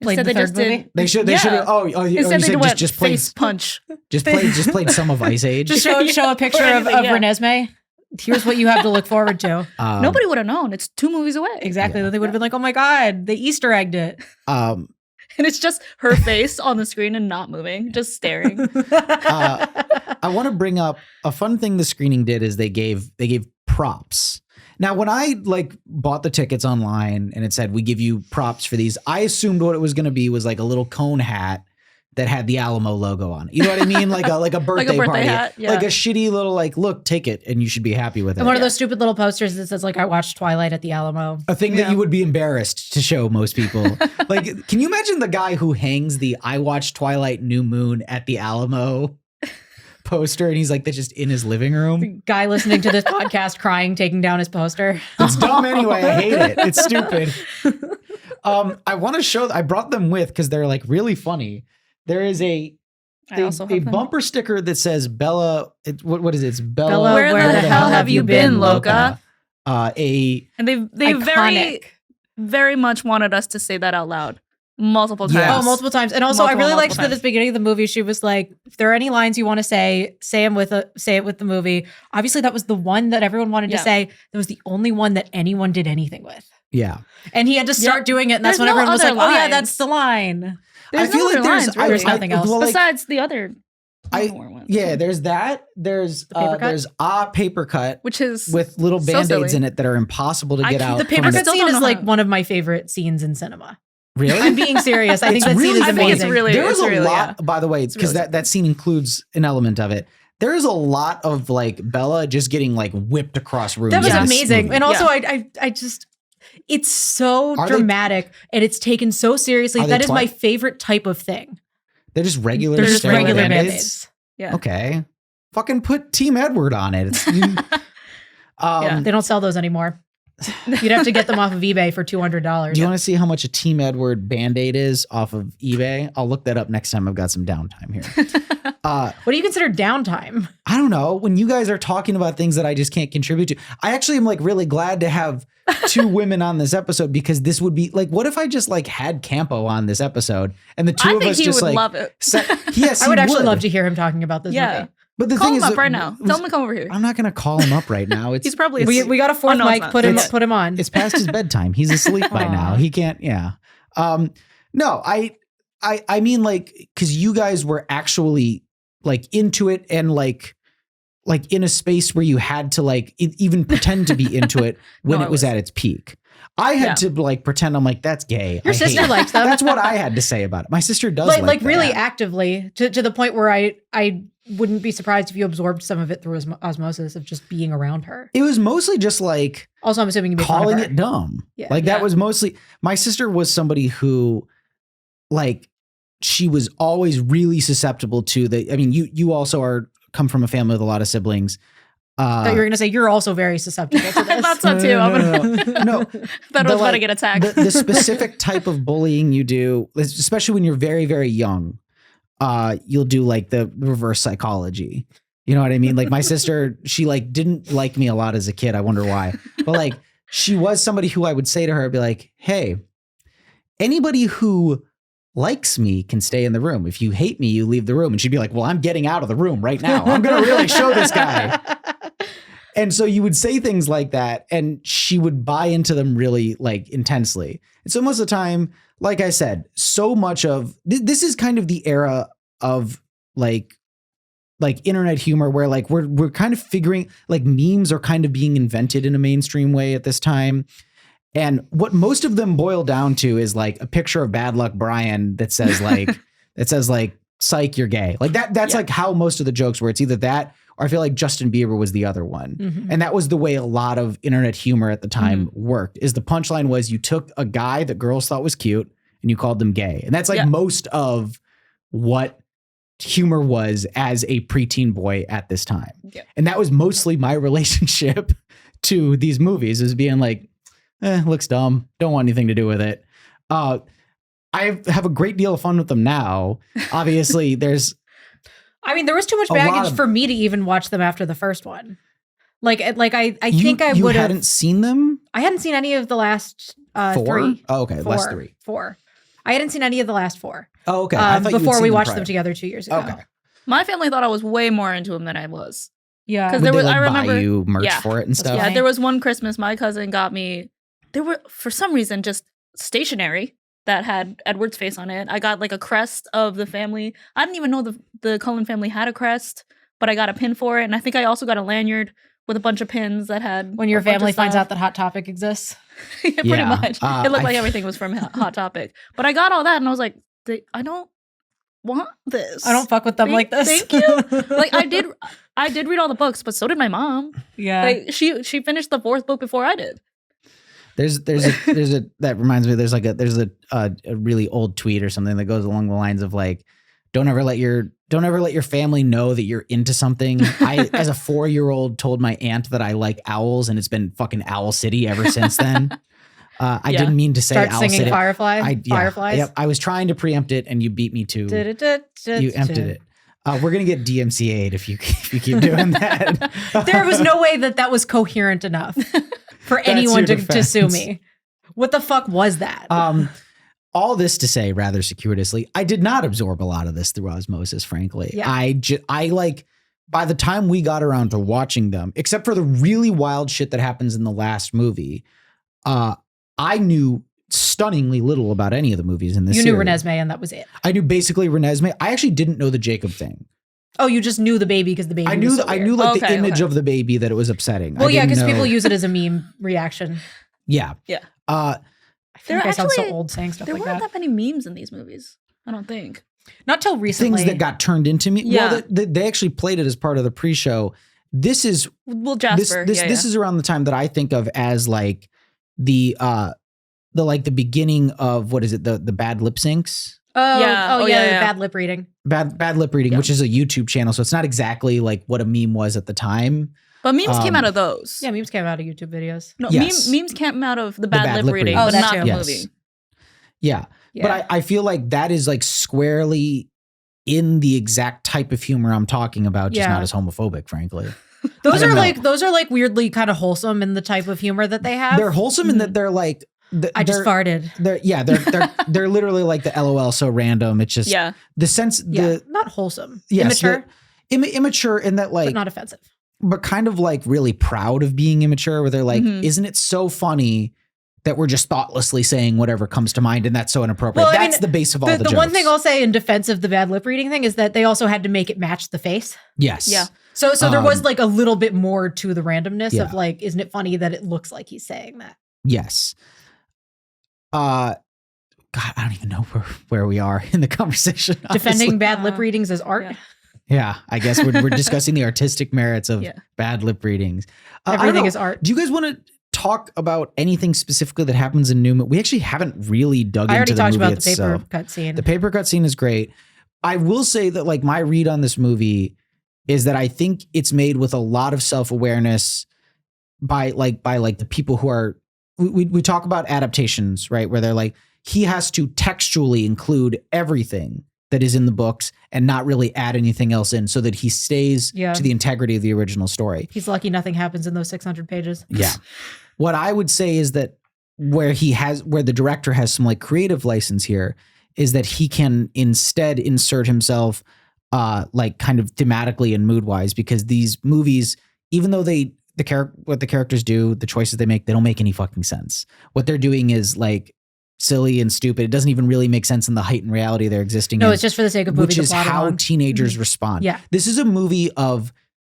Played the third movie? They should have. Oh, you Instead they said went just played face punch. Just played some of Ice Age. Just show a picture of Renesmee. Here's what you have to look forward to. Nobody would have known. It's 2 movies away. Exactly. They would have been like, oh my God, they Easter egged it. And it's just her face on the screen and not moving, just staring. I want to bring up a fun thing the screening did is they gave props. Now, when I like bought the tickets online and it said we give you props for these, I assumed what it was going to be was like a little cone hat that had the Alamo logo on it. You know what I mean? Like a birthday party, hat, yeah. like a shitty little like, look, take it and you should be happy with it. And one of those stupid little posters that says like, I watched Twilight at the Alamo. A thing that you would be embarrassed to show most people. Like, can you imagine the guy who hangs the I watched Twilight New Moon at the Alamo poster and he's like, that's just in his living room? Guy listening to this podcast crying, taking down his poster. It's dumb anyway. I hate it. It's stupid. I want to show, I brought them with because they're like really funny. There is a bumper sticker that says Bella. What is it? It's Bella. Where the hell have you been, Loca? And they very, very much wanted us to say that out loud multiple times. Yes. Oh, multiple times. And also, I really liked that at the beginning of the movie, she was like, if there are any lines you want to say it with the movie. Obviously, that was the one that everyone wanted to say. That was the only one that anyone did anything with. Yeah. And he had to start doing it. And that's when everyone was like, oh yeah, that's the line. There's no other lines, really. There's nothing else besides the other ones. Yeah, there's that. There's a paper cut, which is with little band-aids in it that are impossible to get out. The paper cut scene is like one of my favorite scenes in cinema. Really? I'm being serious. I think that scene is amazing. I think it's really, there's a lot, by the way, because that scene includes an element of it. There is a lot of like Bella just getting like whipped across rooms. That was amazing. And also I just, it's so dramatic and it's taken so seriously. That is my favorite type of thing. They're just regular. They're just regular band-aids. Yeah. Okay. fucking put Team Edward on it. They don't sell those anymore. You'd have to get them off of eBay for $200. Do you want to see how much a Team Edward Band-Aid is off of eBay? I'll look that up next time I've got some downtime here. What do you consider downtime? I don't know. When you guys are talking about things that I just can't contribute to, I actually am like really glad to have two women on this episode, because this would be like, what if I just like had Campo on this episode and the two of us just like love it. Yes, I would actually love to hear him talking about this movie. But the Call thing him is, up right now. Tell him to come over here. I'm not going to call him up right now. He's probably we got a fourth mic. Put him on. It's past his bedtime. He's asleep by now. He can't. Yeah. No, I mean, like, because you guys were actually like into it and like in a space where you had to like even pretend to be into it when it was at its peak. I had to like pretend I'm like, that's gay. Your sister likes that. That's what I had to say about it. My sister does like really that. actively to the point where I wouldn't be surprised if you absorbed some of it through osmosis of just being around her. It was mostly just like, also, I'm assuming you made calling fun of her. it dumb. Yeah. Like that was mostly, my sister was somebody who like, she was always really susceptible to I mean, you also come from a family with a lot of siblings. I thought you were going to say you're also very susceptible to this. That's so too. No. Thought I was about to get attacked. The specific type of bullying you do, especially when you're very, very young, you'll do like the reverse psychology. You know what I mean? Like my sister, she like didn't like me a lot as a kid. I wonder why. But like she was somebody who I would say to her, I'd be like, hey, anybody who likes me can stay in the room. If you hate me, you leave the room. And she'd be like, well, I'm getting out of the room right now. I'm going to really show this guy. And so you would say things like that and she would buy into them really like intensely. And so most of the time, like I said, so much of this is kind of the era of like internet humor where like we're kind of figuring like memes are kind of being invented in a mainstream way at this time. And what most of them boil down to is like a picture of Bad Luck Brian that says like, psych, you're gay. Like that's like how most of the jokes were. It's either that or I feel like Justin Bieber was the other one. Mm-hmm. And that was the way a lot of internet humor at the time worked, is the punchline was you took a guy that girls thought was cute and you called them gay. And that's like most of what humor was as a preteen boy at this time. Yeah. And that was mostly my relationship to these movies, is being like, looks dumb. Don't want anything to do with it. I have a great deal of fun with them now. Obviously, there was too much baggage for me to even watch them after the first one. I think I would have. You hadn't seen them? I hadn't seen any of the last 4? 3. Oh, okay. Last 3. 4. I hadn't seen any of the last 4. Oh, okay. I thought before we watched them together 2 years ago. Okay. My family thought I was way more into them than I was. Yeah. Because I remember buy you merch for it and stuff. Yeah, there was one Christmas my cousin got me. There were, for some reason, just stationery that had Edward's face on it. I got like a crest of the family. I didn't even know the Cullen family had a crest, but I got a pin for it. And I think I also got a lanyard with a bunch of pins that had. When your family finds out that Hot Topic exists. Yeah, pretty much. It looked like everything was from Hot Topic. But I got all that and I was like, I don't want this. I don't fuck with them like this. Thank you. Like I did read all the books, but so did my mom. Yeah. Like she finished the 4th book before I did. There's a that reminds me, there's a really old tweet or something that goes along the lines of like, don't ever let your family know that you're into something. I, as a 4-year-old, told my aunt that I like owls, and it's been fucking Owl City ever since then. I didn't mean to say Start Owl singing City. Fireflies. Yep, I was trying to preempt it, and you beat me to. You emptied it. We're gonna get DMCA'd if you keep doing that. There was no way that was coherent enough for anyone to sue me. What the fuck was that? All this to say, rather circuitously, I did not absorb a lot of this through osmosis, frankly. Yeah. I like, by the time we got around to watching them, except for the really wild shit that happens in the last movie, I knew stunningly little about any of the movies in this series. You knew Renesmee and that was it. I knew basically Renesmee. I actually didn't know the Jacob thing. Oh, you just knew the baby because the baby was so weird. I knew like the image of the baby, that it was upsetting. Well, yeah, because people use it as a meme reaction. Yeah. Yeah. I feel like I sound so old saying stuff like that. There weren't that many memes in these movies, I don't think. Not till recently. Things that got turned into me. Yeah. Well, they actually played it as part of the pre-show. This is Jasper. This is around the time that I think of as like the beginning of, what is it, the bad lip syncs. Yeah. The bad lip reading. Bad lip reading, Yeah. which is a YouTube channel, so it's not exactly like what a meme was at the time. But memes came out of those. Yeah, memes came out of YouTube videos. No, Yes. memes came out of the bad lip reading, reading. but that not too. the Yes. movie. Yeah. But I feel like that is like squarely in the exact type of humor I'm talking about, just not as homophobic, frankly. Those are like weirdly kind of wholesome in the type of humor that they have. They're wholesome in that they're like I just farted. They're literally like the LOL so random. It's just the sense not wholesome. Yes, Immature. Immature in that like but not offensive. But kind of like really proud of being immature, where they're like, isn't it so funny that we're just thoughtlessly saying whatever comes to mind, and that's so inappropriate. Well, That's the base of all the jokes. The one thing I'll say in defense of the bad lip reading thing is that they also had to make it match the face. Yes. Yeah. So there was like a little bit more to the randomness of like, isn't it funny that it looks like he's saying that? Yes. God, I don't even know where we are in the conversation. Defending bad lip readings as art. Yeah, I guess we're discussing the artistic merits of bad lip readings. Everything is art. Do you guys want to talk about anything specifically that happens in Newman? We actually haven't really dug into the movie itself. I already talked about the paper cut scene. The paper cut scene is great. I will say that like my read on this movie is that I think it's made with a lot of self-awareness by the people who are, we talk about adaptations, right? Where they're like, he has to textually include everything that is in the books and not really add anything else in so that he stays to the integrity of the original story. He's lucky nothing happens in those 600 pages. Yeah. What I would say is that where the director has some like creative license here is that he can instead insert himself like kind of thematically and mood wise, because these movies, even though what the characters do, the choices they don't make any fucking sense. What they're doing is like silly and stupid. It doesn't even really make sense in the heightened reality they're existing in. No, it's just for the sake of moving which is how teenagers respond. Yeah. This is a movie of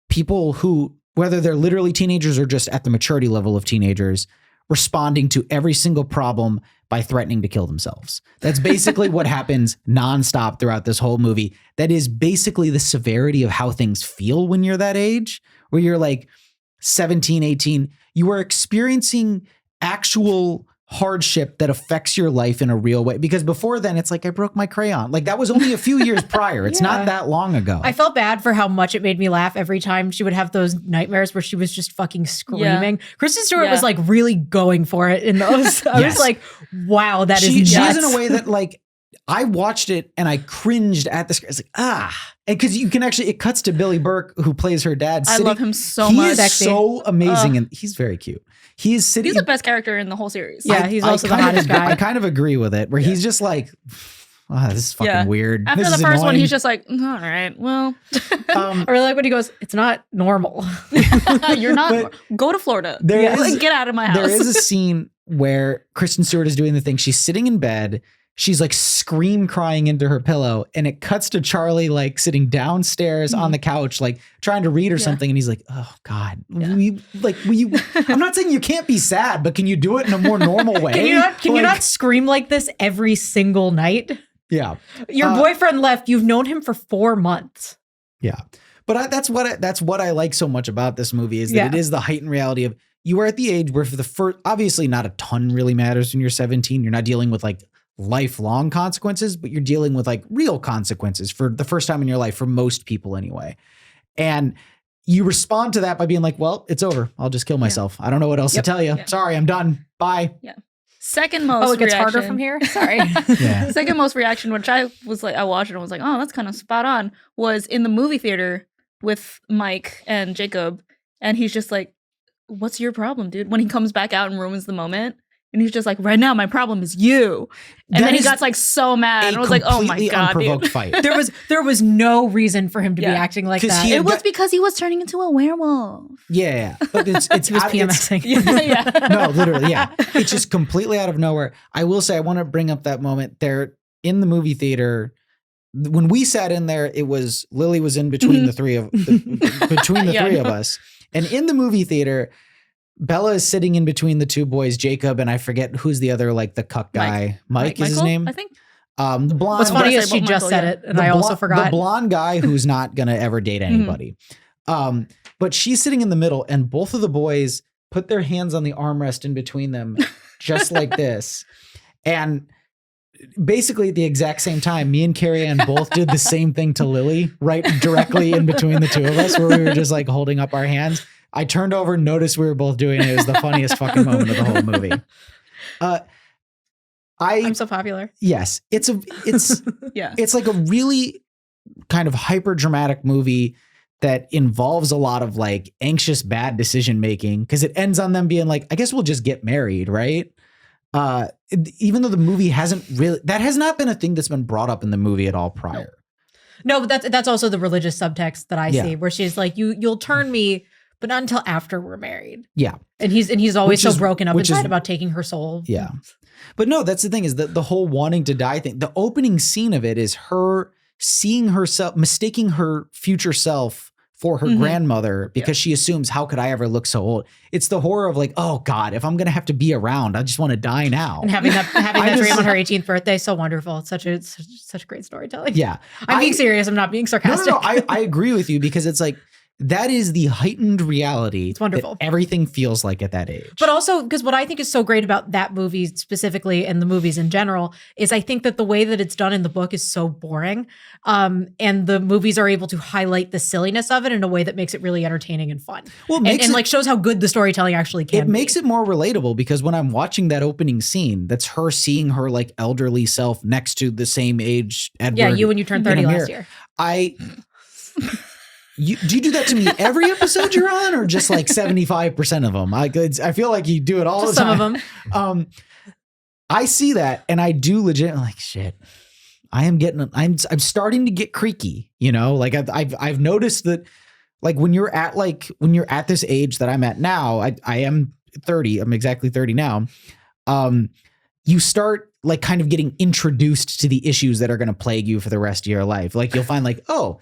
people who, whether they're literally teenagers or just at the maturity level of teenagers, responding to every single problem by threatening to kill themselves. That's basically what happens nonstop throughout this whole movie. That is basically the severity of how things feel when you're that age, where you're like 17, 18. You are experiencing actual hardship that affects your life in a real way, because before then it's like I broke my crayon. Like that was only a few years prior. It's not that long ago. I felt bad for how much it made me laugh every time she would have those nightmares where she was just fucking screaming. Kristen Stewart was like really going for it in those. I was like, wow, that is nuts. She is in a way that like I watched it and I cringed at the screen. It's like, and because you can actually, it cuts to Billy Burke, who plays her dad. I love him so much. He is so amazing and he's very cute. He's sitting. He's the best character in the whole series. Yeah, he's also the hottest guy. I kind of agree with it, where he's just like, this is fucking weird. After the first one, he's just like, all right, well. I really like when he goes, it's not normal. You're not. Go to Florida. Get out of my house. There is a scene where Kristen Stewart is doing the thing. She's sitting in bed. She's like scream crying into her pillow, and it cuts to Charlie like sitting downstairs on the couch, like trying to read or something. And he's like, oh God, will you, I'm not saying you can't be sad, but can you do it in a more normal way? Can you not scream like this every single night? Yeah. Your boyfriend left. You've known him for 4 months. Yeah. But that's what I like so much about this movie is that it is the heightened reality of you are at the age where for the first, obviously not a ton really matters when you're 17. You're not dealing with like lifelong consequences, but you're dealing with like real consequences for the first time in your life, for most people anyway. And you respond to that by being like, well, it's over. I'll just kill myself. I don't know what else to tell you. Sorry, I'm done. Bye. Yeah. Second most it gets reaction. harder from here? Sorry. Second most reaction, which I was like, I watched it and was like, oh, that's kind of spot on, was in the movie theater with Mike and Jacob. And he's just like, what's your problem, dude? When he comes back out and ruins the moment. And he's just like, right now, my problem is you. And then he got like so mad. And I was like, oh my God, dude. Fight. There was no reason for him to be acting like that. It was because he was turning into a werewolf. Yeah. But it's he was PMSing. No, literally, yeah. It's just completely out of nowhere. I will say, I want to bring up that moment there in the movie theater. When we sat in there, it was Lily was in between the three of three of us. And in the movie theater, Bella is sitting in between the two boys, Jacob, and I forget who's the other, like the cuck guy. Mike is his name? I think. The blonde. What's funny is she just said it, and I also forgot. The blonde guy who's not going to ever date anybody. But she's sitting in the middle, and both of the boys put their hands on the armrest in between them, just like this. And basically at the exact same time, me and KeriAnn both did the same thing to Lily, right directly in between the two of us, where we were just like holding up our hands. I turned over, noticed we were both doing it. It was the funniest fucking moment of the whole movie. I'm so popular. Yes, it's Yeah. it's like a really kind of hyper dramatic movie that involves a lot of like anxious, bad decision making, because it ends on them being like, I guess we'll just get married, right? Even though the movie that has not been a thing that's been brought up in the movie at all prior. No, but that's also the religious subtext that I see, where she's like, you'll turn me, but not until after we're married. Yeah. And he's always so broken up inside about taking her soul. Yeah. But no, that's the thing, is that the whole wanting to die thing, the opening scene of it is her seeing herself, mistaking her future self for her grandmother, because she assumes, how could I ever look so old? It's the horror of like, oh God, if I'm going to have to be around, I just want to die now. And having that dream on her 18th birthday, so wonderful. It's such great storytelling. Yeah. I'm being serious. I'm not being sarcastic. No, I agree with you, because it's like, that is the heightened reality. It's wonderful. That everything feels like at that age. But also, because what I think is so great about that movie specifically, and the movies in general, is I think that the way that it's done in the book is so boring. And the movies are able to highlight the silliness of it in a way that makes it really entertaining and fun. Well, and like shows how good the storytelling actually can be. It makes it more relatable, because when I'm watching that opening scene, that's her seeing her like elderly self next to the same age Edward. Yeah, you when you turned 30 last year. Do you do that to me every episode you're on, or just like 75% of them? I feel like you do it all just the time. Some of them. I see that, and I do legit like, shit. I'm starting to get creaky, you know. Like I've noticed that, like when you're at this age that I'm at now, I am 30. I'm exactly 30 now. You start like kind of getting introduced to the issues that are going to plague you for the rest of your life. Like you'll find like, oh,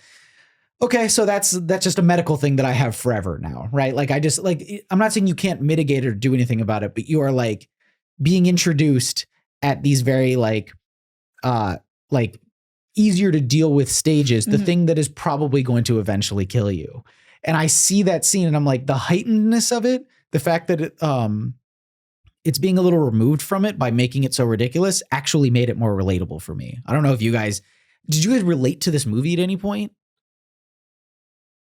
okay, so that's just a medical thing that I have forever now, right? Like I'm not saying you can't mitigate or do anything about it, but you are like being introduced at these very like easier to deal with stages, the thing that is probably going to eventually kill you. And I see that scene and I'm like, the heightenedness of it, the fact that it's being a little removed from it by making it so ridiculous actually made it more relatable for me. I don't know if did you guys relate to this movie at any point?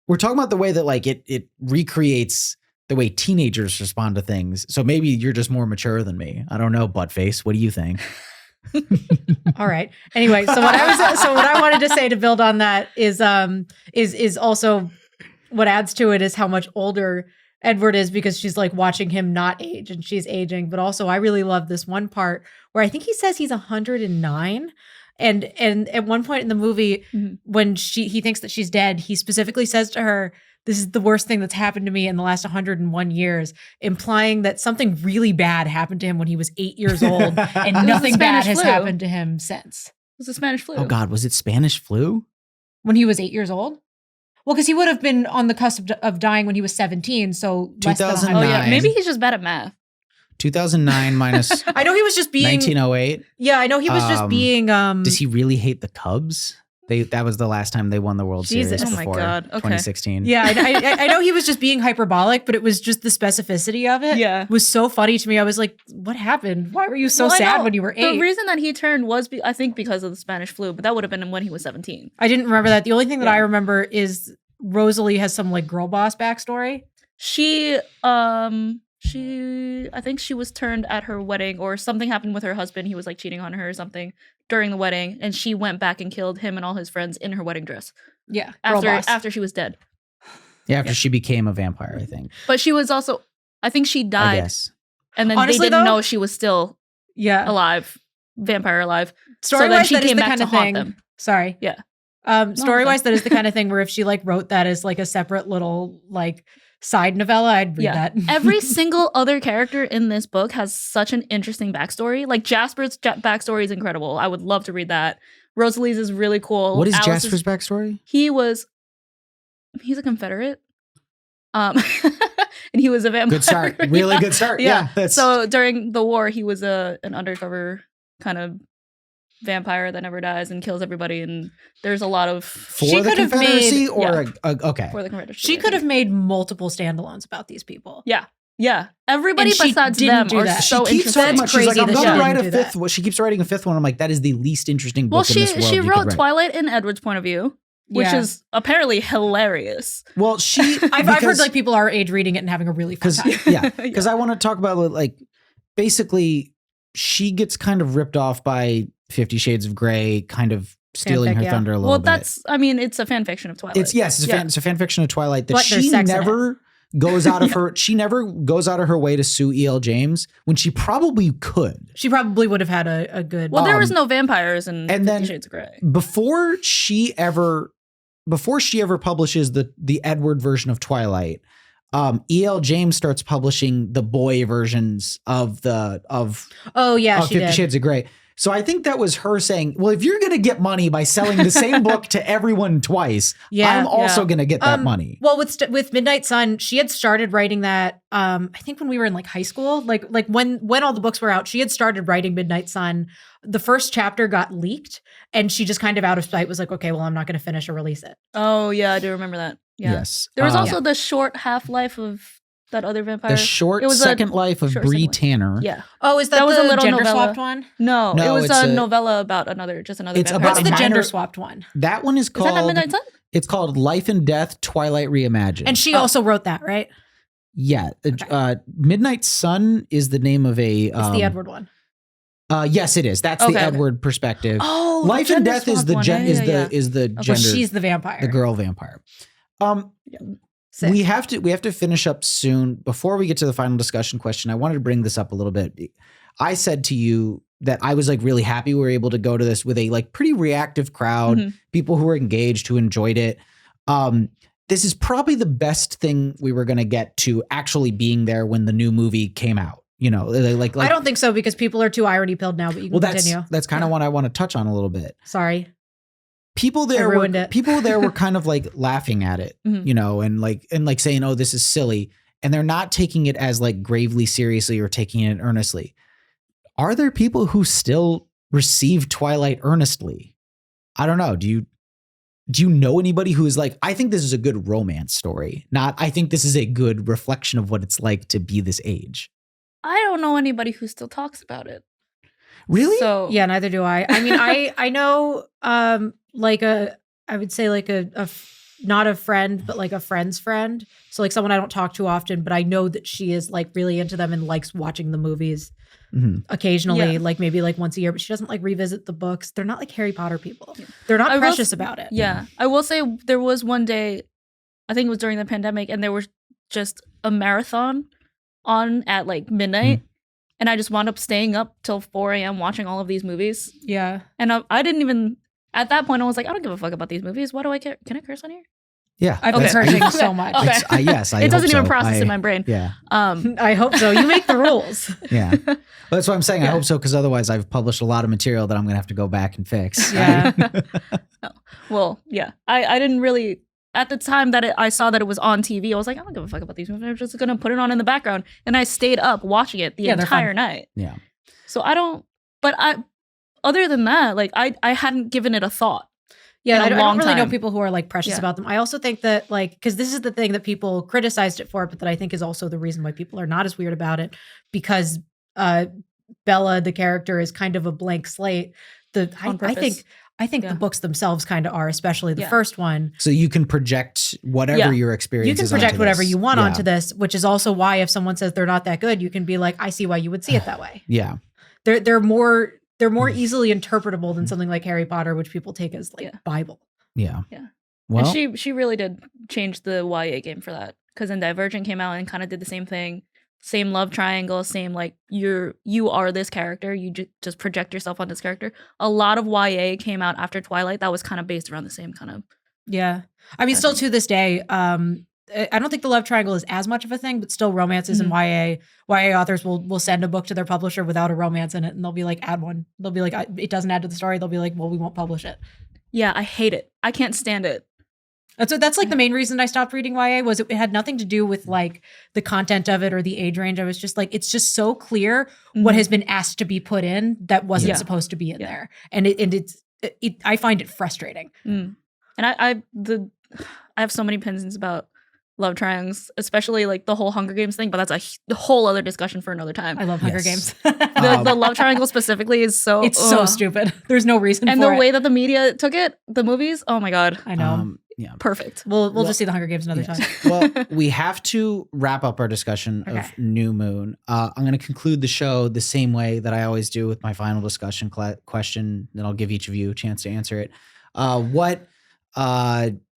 We're talking about the way that like it recreates the way teenagers respond to things. So maybe you're just more mature than me. I don't know, buttface. What do you think? All right. Anyway, so what I wanted to say to build on that is also what adds to it is how much older Edward is, because she's like watching him not age and she's aging. But also I really love this one part where I think he says he's 109. And at one point in the movie, when he thinks that she's dead, he specifically says to her, "This is the worst thing that's happened to me in the last 101 years," implying that something really bad happened to him when he was 8 years old, and nothing bad has happened to him since. It was the Spanish flu. Oh God, was it Spanish flu? When he was 8 years old? Well, because he would have been on the cusp of dying when he was 17, so less than 100. Oh yeah, maybe he's just bad at math. 2009 minus I know he was just being 1908. Yeah, I know he was just being does he really hate the Cubs? That was the last time they won the World Series before my God. Okay. 2016. Yeah, I know he was just being hyperbolic, but it was just the specificity of it. Yeah, was so funny to me. I was like, "What happened? Why were you so sad when you were 8?" The reason that he turned was, I think, because of the Spanish flu, but that would have been when he was 17. I didn't remember that. The only thing that I remember is Rosalie has some like girl boss backstory. I think she was turned at her wedding, or something happened with her husband. He was like cheating on her or something during the wedding, and she went back and killed him and all his friends in her wedding dress. Yeah, after she was dead. Yeah, after she became a vampire, I think. But she was also, I think she died. I guess. And then they didn't know she was still alive, vampire alive. Story-wise, so then she came back to haunt them. Sorry. Yeah. Story-wise, that is the kind of thing where if she like wrote that as like a separate little like side novella, I'd read that. Every single other character in this book has such an interesting backstory. Like Jasper's backstory is incredible. I would love to read that. Rosalie's is really cool. What is Jasper's backstory? He's a Confederate. And he was a vampire. Good start. Really good start. Yeah. So during the war, he was an undercover kind of vampire that never dies and kills everybody, and there's a lot of for the Confederacy or okay for the Confederacy. She could have made multiple standalones about these people. Yeah, Yeah, everybody And she besides didn't them do are that. so she keeps interesting. talking about, she's like, crazy I'm that gonna she write didn't a do fifth that. one. She keeps writing a fifth one. I'm like, that is the least interesting Well, book in this world. she you could wrote write. Twilight in Edward's point of view, which Yeah. is apparently hilarious. Well, I've heard like people our age reading it and having a really fun time. because I want to talk about like basically she gets kind of ripped off by 50 Shades of Grey, kind of stealing Fanfic, her yeah. thunder a little Well, bit. it's a fan fiction of Twilight. It's a fan fiction of Twilight that But there's she sex in never goes out of she never goes out of her way to sue E.L. James when she probably could. She probably would have had a good. Well, there was no vampires in 50 Shades of Grey. Before she ever publishes the Edward version of Twilight, E.L. James starts publishing the boy versions of Oh yeah, she 50 did. Shades of Grey. So I think that was her saying, well, if you're going to get money by selling the same book to everyone twice, I'm also going to get that money. Well, with Midnight Sun, she had started writing that. I think when we were in like high school, like when all the books were out, she had started writing Midnight Sun. The first chapter got leaked, and she just kind of out of spite was like, okay, well, I'm not going to finish or release it. Oh yeah, I do remember that. Yeah. Yes. There was also the short half-life of that other vampire. The short second life of Bree Tanner. Yeah. Oh, is that was the a little gender novella. swapped one? No, it was it's a novella about another It's vampire. about What's the minor- gender swapped one? That one is called Is that not Midnight Sun? It's called Life and Death Twilight Reimagined. And she also wrote that, right? Yeah. Midnight Sun is the name of a It's the Edward one. Yes, it is. That's the Edward perspective. Oh, Life and Death is the is the Well, gender, she's the vampire. the girl vampire. Sick. We have to finish up soon. Before we get to the final discussion question, I wanted to bring this up a little bit. I said to you that I was like really happy we were able to go to this with a like pretty reactive crowd, people who were engaged, who enjoyed it. This is probably the best thing we were going to get to actually being there when the new movie came out. You know, like I don't think so because people are too irony pilled now, but you can continue. That's kind of what I want to touch on a little bit. Sorry. People there were kind of like laughing at it, you know, and like saying, "Oh, this is silly," and they're not taking it as like gravely seriously or taking it earnestly. Are there people who still receive Twilight earnestly? I don't know. Do you know anybody who is like, I think this is a good romance story, not I think this is a good reflection of what it's like to be this age? I don't know anybody who still talks about it. Really? So Yeah, neither do I. I mean, I know I would say like not a friend, but like a friend's friend. So like someone I don't talk to often, but I know that she is like really into them and likes watching the movies occasionally, like maybe like once a year, but she doesn't like revisit the books. They're not like Harry Potter people. They're not precious about it. Yeah. I will say there was one day, I think it was during the pandemic, and there was just a marathon on at like midnight. And I just wound up staying up till 4 a.m. watching all of these movies. Yeah. And I didn't even, at that point, I was like, I don't give a fuck about these movies. Why do I care? Can I curse on here? Yeah. I've been cursing so much. Okay. Yes, I it doesn't hope even so. process in my brain. Yeah. I hope so. You make the rules. Yeah. Well, that's what I'm saying. I hope so, because otherwise I've published a lot of material that I'm going to have to go back and fix. Yeah. Well, yeah. I didn't really, at the time that I saw that it was on TV, I was like, I don't give a fuck about these movies. I'm just going to put it on in the background. And I stayed up watching it the entire night. Yeah. So other than that, like I hadn't given it a thought. Yeah, I don't really know time. people who are like precious about them. I also think that like, because this is the thing that people criticized it for, but that I think is also the reason why people are not as weird about it, because Bella, the character, is kind of a blank slate. I think the books themselves kind of are, especially the first one. So you can project whatever your experience is. You can project whatever this. you want onto this, which is also why if someone says they're not that good, you can be like, I see why you would see it that way. Yeah. They're more easily interpretable than something like Harry Potter, which people take as like Bible. Yeah. Yeah. Well, and she really did change the YA game for that, because then Divergent came out and kind of did the same thing. Same love triangle, same like you are this character, you just project yourself on this character. A lot of YA came out after Twilight that was kind of based around the same kind of. Yeah. I mean, still to this day, I don't think the love triangle is as much of a thing, but still romances and YA authors will send a book to their publisher without a romance in it, and they'll be like, add one. They'll be like, it doesn't add to the story. They'll be like, well, we won't publish it. Yeah, I hate it. I can't stand it. That's like the main reason I stopped reading YA was it had nothing to do with like the content of it or the age range. I was just like, it's just so clear what has been asked to be put in that wasn't supposed to be in there. And I find it frustrating. And I have so many opinions about love triangles, especially like the whole Hunger Games thing. But that's a whole other discussion for another time. I love Hunger Games. The love triangle specifically is so so stupid. There's no reason and for the it. way that the media took it, the movies, oh my god, I know. Yeah. Perfect. We'll just see the Hunger Games another time. Well, we have to wrap up our discussion of New Moon. I'm going to conclude the show the same way that I always do with my final discussion question. Then I'll give each of you a chance to answer it. What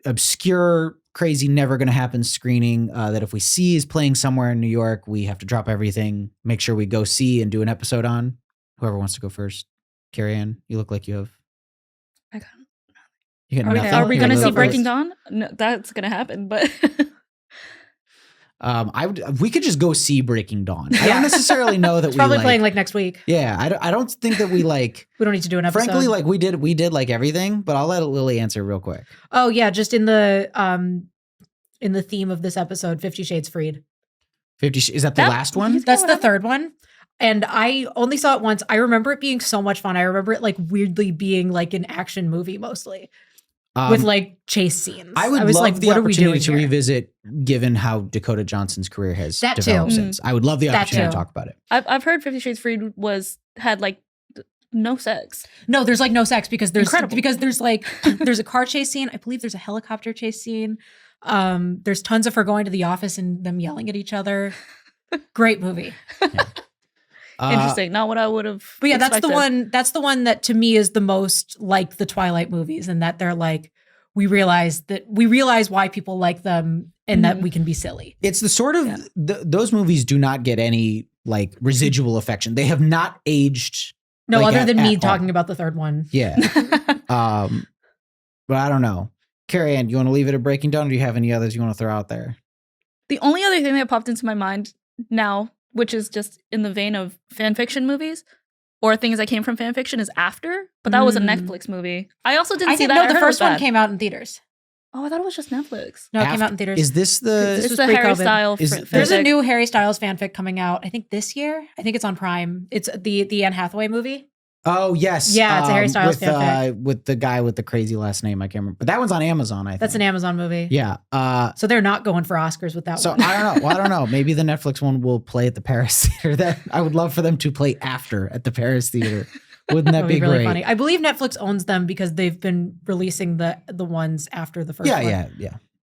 obscure, crazy, never going to happen screening that if we see is playing somewhere in New York, we have to drop everything, make sure we go see and do an episode on? Whoever wants to go first. KeriAnn, you look like you have. I got You got nothing? Are we going to see First? Breaking Dawn? No, that's going to happen, but we could just go see Breaking Dawn. I don't necessarily know that it's probably we playing like next week. Yeah, I don't think that we like. We don't need to do an episode. Frankly, like we did like everything, but I'll let Lily answer real quick. Oh yeah, just in the theme of this episode, 50 Shades Freed. 50 is that the last one? That's the third one. And I only saw it once. I remember it being so much fun. I remember it like weirdly being like an action movie mostly. With like chase scenes. I was love like, the opportunity to revisit, given how Dakota Johnson's career has developed since. I would love the opportunity to talk about it. I've heard 50 Shades Freed had like no sex. No, there's like no sex because there's like there's a car chase scene. I believe there's a helicopter chase scene. There's tons of her going to the office and them yelling at each other. Great movie. Yeah. Interesting. Not what I would have. But yeah, expected. that's the one that to me is the most like the Twilight movies, and that they're like, we realize why people like them and that we can be silly. It's the sort of those movies do not get any like residual affection. They have not aged. No, like, other than me talking all. about the third one. Yeah. But I don't know. KeriAnn, you want to leave it at Breaking Dawn, or do you have any others you want to throw out there? The only other thing that popped into my mind now, which is just in the vein of fan fiction movies or things that came from fan fiction, is After, but that was a Netflix movie. I also didn't see that. No, the first one came out in theaters. Oh, I thought it was just Netflix. No, it came out in theaters. Is this the... It's the Harry Styles fanfic. There's a new Harry Styles fanfic coming out, I think this year. I think it's on Prime. It's the Anne Hathaway movie. Oh, yes. Yeah, it's a Harry Styles fanfic. With the guy with the crazy last name, I can't remember. But that one's on Amazon, I think. That's an Amazon movie. Yeah. So they're not going for Oscars with that one. So I don't know. Well, I don't know. Maybe the Netflix one will play at the Paris Theater. I would love for them to play After at the Paris Theater. Wouldn't that be really great? Funny? I believe Netflix owns them because they've been releasing the ones after the first one. Yeah.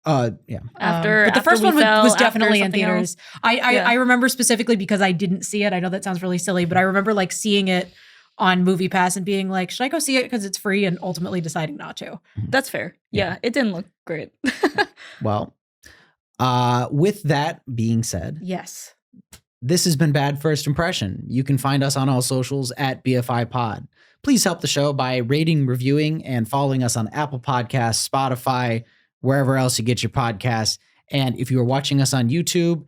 But the first one was definitely in theaters. Else. I remember specifically because I didn't see it. I know that sounds really silly, but I remember like seeing it on Movie Pass and being like, should I go see it because it's free, and ultimately deciding not to. That's fair. Yeah, it didn't look great. Well, with that being said, yes, this has been Bad First Impression. You can find us on all socials at BFI Pod. Please help the show by rating, reviewing, and following us on Apple Podcasts, Spotify, wherever else you get your podcasts. And if you are watching us on YouTube,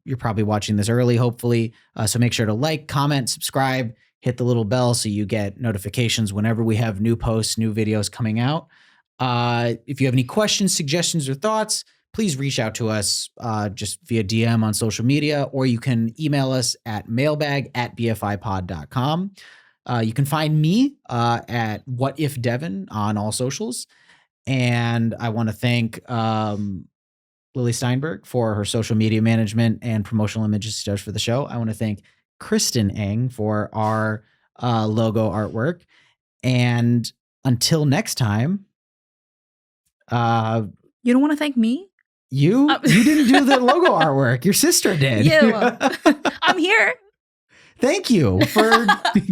you're probably watching this early, hopefully. So make sure to like, comment, subscribe, hit the little bell so you get notifications whenever we have new posts, new videos coming out. If you have any questions, suggestions, or thoughts, please reach out to us just via DM on social media, or you can email us at mailbag@bfipod.com. You can find me at What If Devin on all socials. And I want to thank Lily Steinberg for her social media management and promotional images she does for the show. I want to thank Kristen Eng for our logo artwork. And until next time, you don't want to thank me? You didn't do the logo artwork. Your sister did. Yeah, I'm here. Thank you for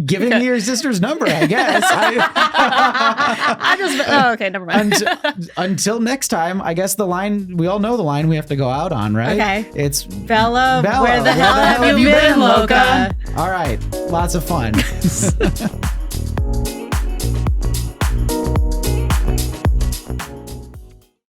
giving me your sister's number, I guess. Okay, never mind. Until next time, I guess we all know the line we have to go out on, right? Okay. It's Bella, where the hell have you been, Loca? All right. Lots of fun.